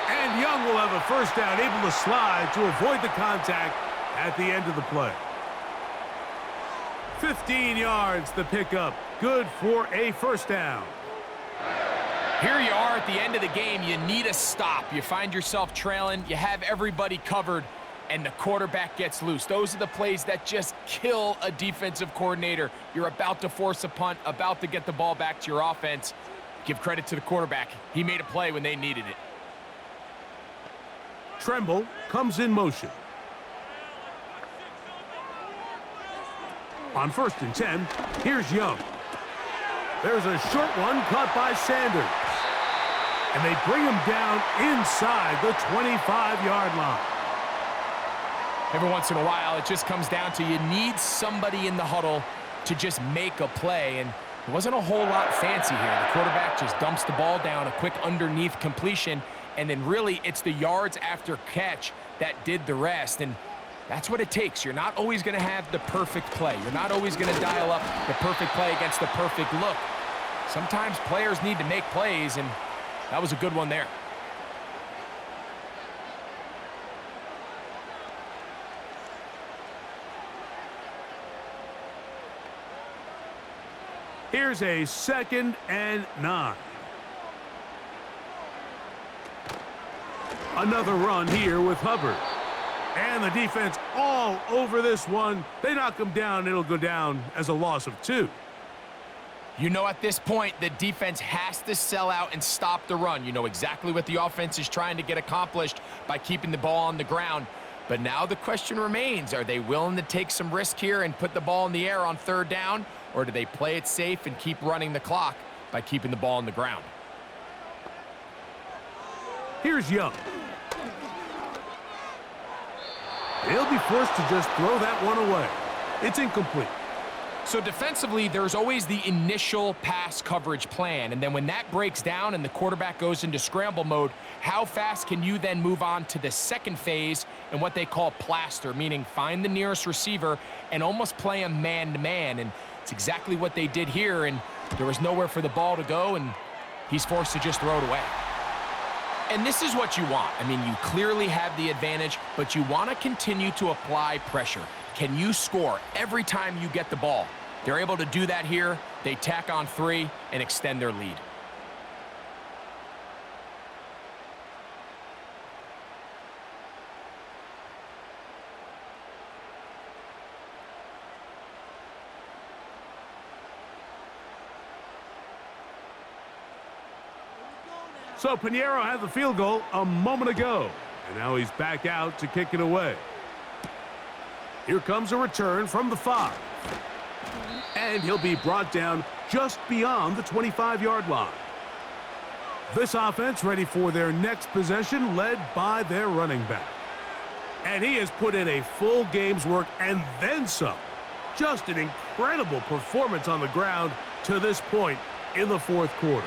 B: And Young will have a first down, able to slide to avoid the contact at the end of the play. 15 yards the pickup. Good for a first down.
C: Here you are at the end of the game. You need a stop. You find yourself trailing. You have everybody covered, and the quarterback gets loose. Those are the plays that just kill a defensive coordinator. You're about to force a punt, about to get the ball back to your offense. Give credit to the quarterback. He made a play when they needed it.
B: Tremble comes in motion. On 1st and 10, here's Young. There's a short one caught by Sanders. And they bring him down inside the 25-yard line.
C: Every once in a while, it just comes down to you need somebody in the huddle to just make a play. And it wasn't a whole lot fancy here. The quarterback just dumps the ball down, a quick underneath completion, and then really it's the yards after catch that did the rest. And that's what it takes. You're not always going to have the perfect play. You're not always going to dial up the perfect play against the perfect look. Sometimes players need to make plays, and that was a good one there.
B: Here's a 2nd and 9. Another run here with Hubbard. And the defense all over this one. They knock him down. It'll go down as a loss of 2.
C: You know at this point, the defense has to sell out and stop the run. You know exactly what the offense is trying to get accomplished by keeping the ball on the ground. But now the question remains, are they willing to take some risk here and put the ball in the air on 3rd down? Or do they play it safe and keep running the clock by keeping the ball on the ground?
B: Here's Young. They'll be forced to just throw that one away. It's incomplete.
C: So defensively, there's always the initial pass coverage plan. And then when that breaks down and the quarterback goes into scramble mode, how fast can you then move on to the second phase and what they call plaster, meaning find the nearest receiver and almost play him man-to-man. And it's exactly what they did here, and there was nowhere for the ball to go, and he's forced to just throw it away. And this is what you want. I mean, you clearly have the advantage, but you want to continue to apply pressure. Can you score every time you get the ball? They're able to do that here. They tack on 3 and extend their lead.
B: So Pinheiro had the field goal a moment ago, and now he's back out to kick it away. Here comes a return from the 5. And he'll be brought down just beyond the 25-yard line. This offense ready for their next possession, led by their running back. And he has put in a full game's work and then some. Just an incredible performance on the ground to this point in the 4th quarter.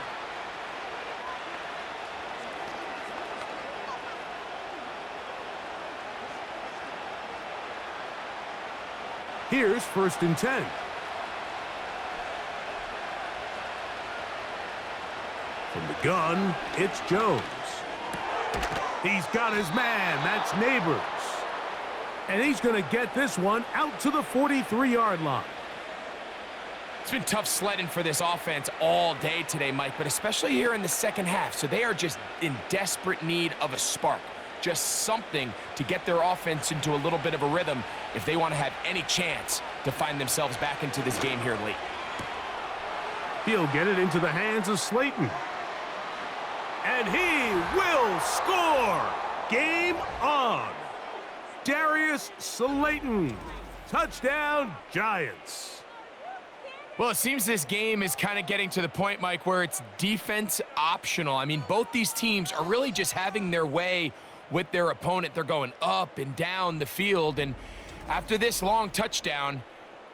B: Here's 1st and 10. From the gun, it's Jones. He's got his man. That's Neighbors. And he's going to get this one out to the 43-yard line.
C: It's been tough sledding for this offense all day today, Mike, but especially here in the second half. So they are just in desperate need of a spark. Just something to get their offense into a little bit of a rhythm if they want to have any chance to find themselves back into this game here late.
B: He'll get it into the hands of Slayton. And he will score! Game on! Darius Slayton. Touchdown, Giants.
C: Well, it seems this game is kind of getting to the point, Mike, where it's defense optional. I mean, both these teams are really just having their way with their opponent. They're going up and down the field, and after this long touchdown,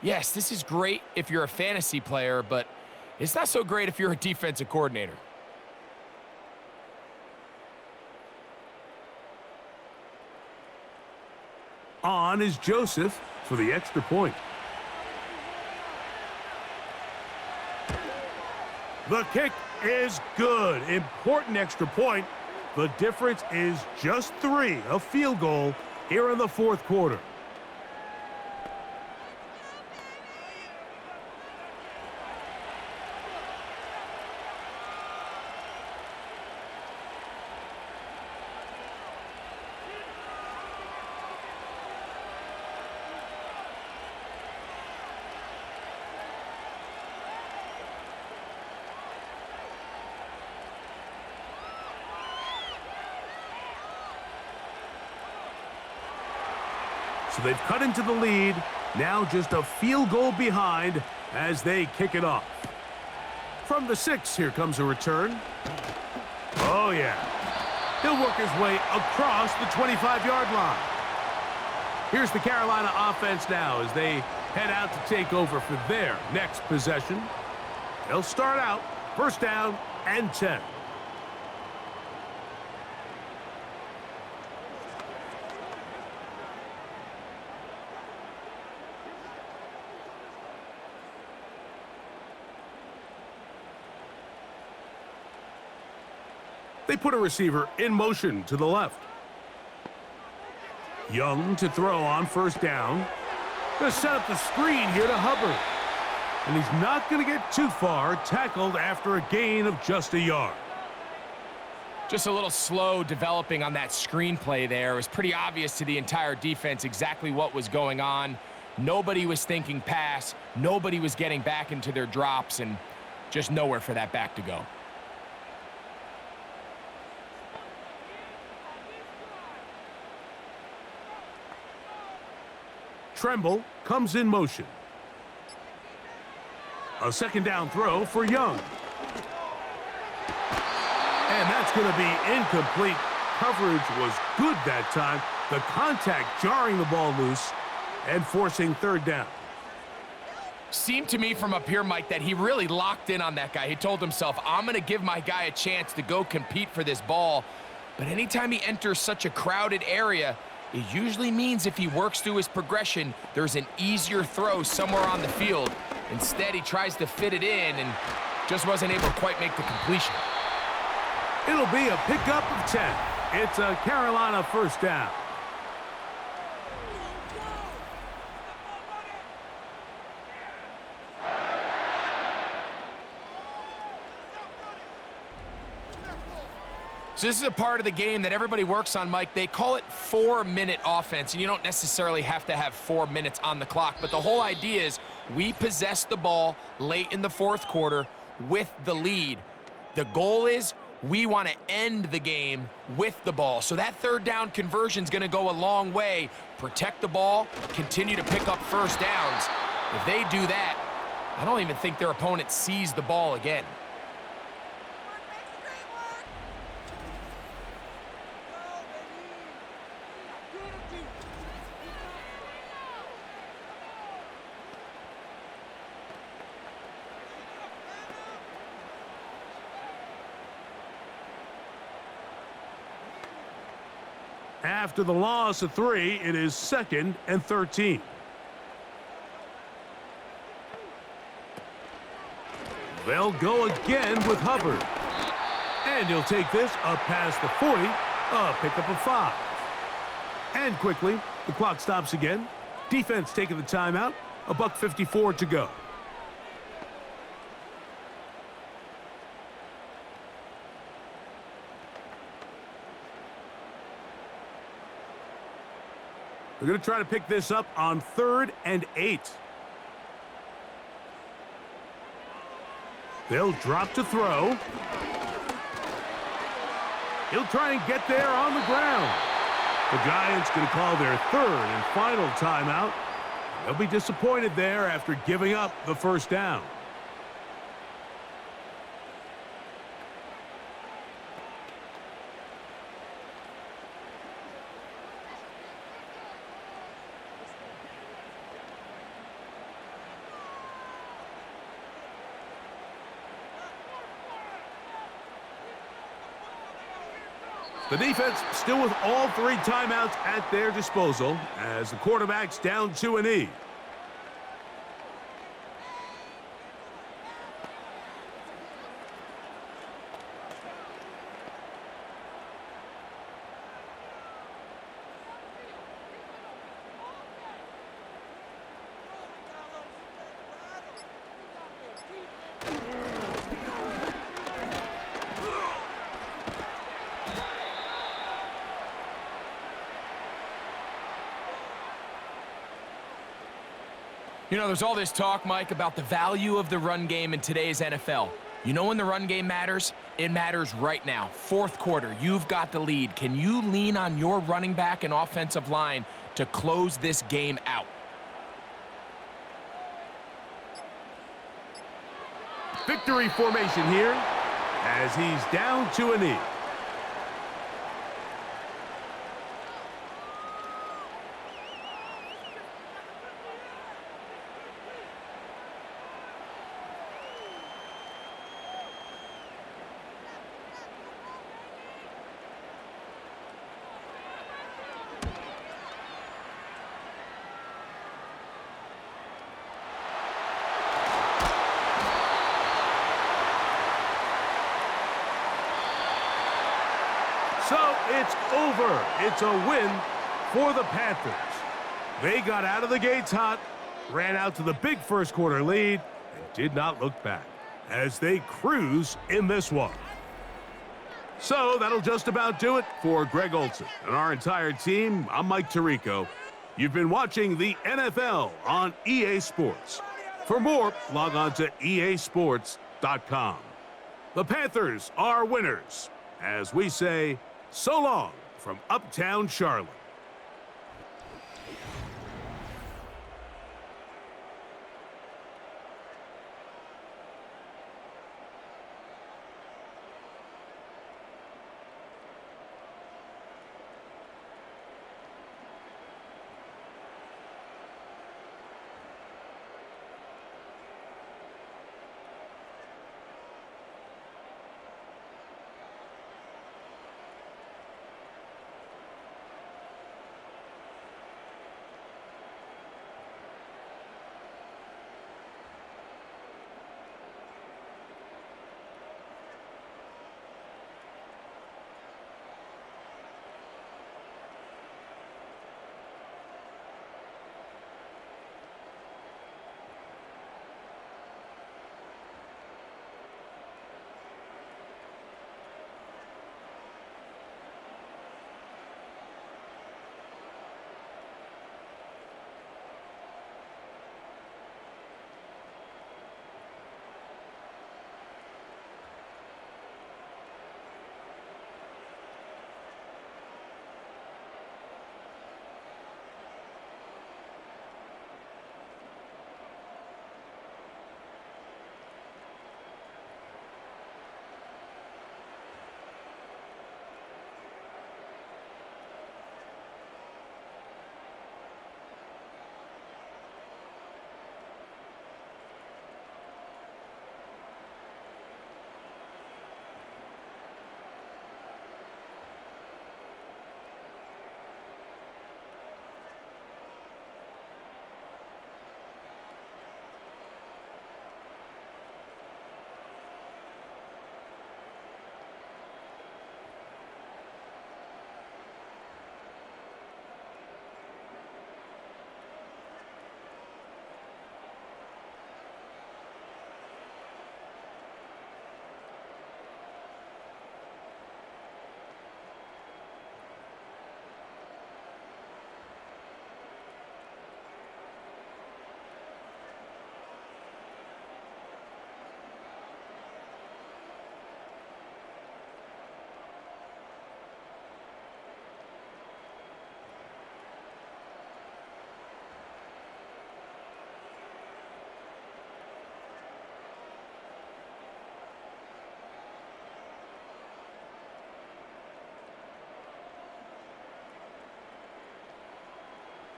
C: yes, this is great if you're a fantasy player, but it's not so great if you're a defensive coordinator.
B: On is Joseph for the extra point. The kick is good. Important extra point. The difference is just 3, a field goal here in the fourth quarter. So they've cut into the lead, now just a field goal behind as they kick it off. From the 6, here comes a return. Oh, yeah. He'll work his way across the 25-yard line. Here's the Carolina offense now as they head out to take over for their next possession. They'll start out, first down and 10. They put a receiver in motion to the left. Young to throw on first down. Going to set up the screen here to Hubbard. And he's not going to get too far, tackled after a gain of just a yard.
C: Just a little slow developing on that screenplay there. It was pretty obvious to the entire defense exactly what was going on. Nobody was thinking pass. Nobody was getting back into their drops, and just nowhere for that back to go.
B: Tremble comes in motion. A second down throw for Young. And that's going to be incomplete. Coverage was good that time. The contact jarring the ball loose and forcing third down.
C: Seemed to me from up here, Mike, that he really locked in on that guy. He told himself, I'm going to give my guy a chance to go compete for this ball. But anytime he enters such a crowded area, it usually means if he works through his progression, there's an easier throw somewhere on the field. Instead, he tries to fit it in and just wasn't able to quite make the completion.
B: It'll be a pickup of 10. It's a Carolina first down.
C: So this is a part of the game that everybody works on, Mike. They call it 4-minute offense, and you don't necessarily have to have 4 minutes on the clock. But the whole idea is we possess the ball late in the fourth quarter with the lead. The goal is we want to end the game with the ball. So that third down conversion is going to go a long way. Protect the ball, continue to pick up first downs. If they do that, I don't even think their opponent sees the ball again.
B: After the loss of 3, it is 2nd and 13. They'll go again with Hubbard. And he'll take this up past the 40, a pickup of 5. And quickly, the clock stops again. Defense taking the timeout, $1:54 to go. They're going to try to pick this up on 3rd and 8. They'll drop to throw. He'll try and get there on the ground. The Giants going to call their 3rd and final timeout. They'll be disappointed there after giving up the first down. The defense still with all 3 timeouts at their disposal as the quarterback's down to a knee.
C: You know, there's all this talk, Mike, about the value of the run game in today's NFL. You know when the run game matters? It matters right now. 4th quarter, you've got the lead. Can you lean on your running back and offensive line to close this game out?
B: Victory formation here as he's down to a knee. So it's over. It's a win for the Panthers. They got out of the gates hot, ran out to the big first quarter lead, and did not look back as they cruise in this one. So that'll just about do it for Greg Olson and our entire team. I'm Mike Tirico. You've been watching the NFL on EA Sports. For more, log on to easports.com. The Panthers are winners, as we say, so long from Uptown Charlotte.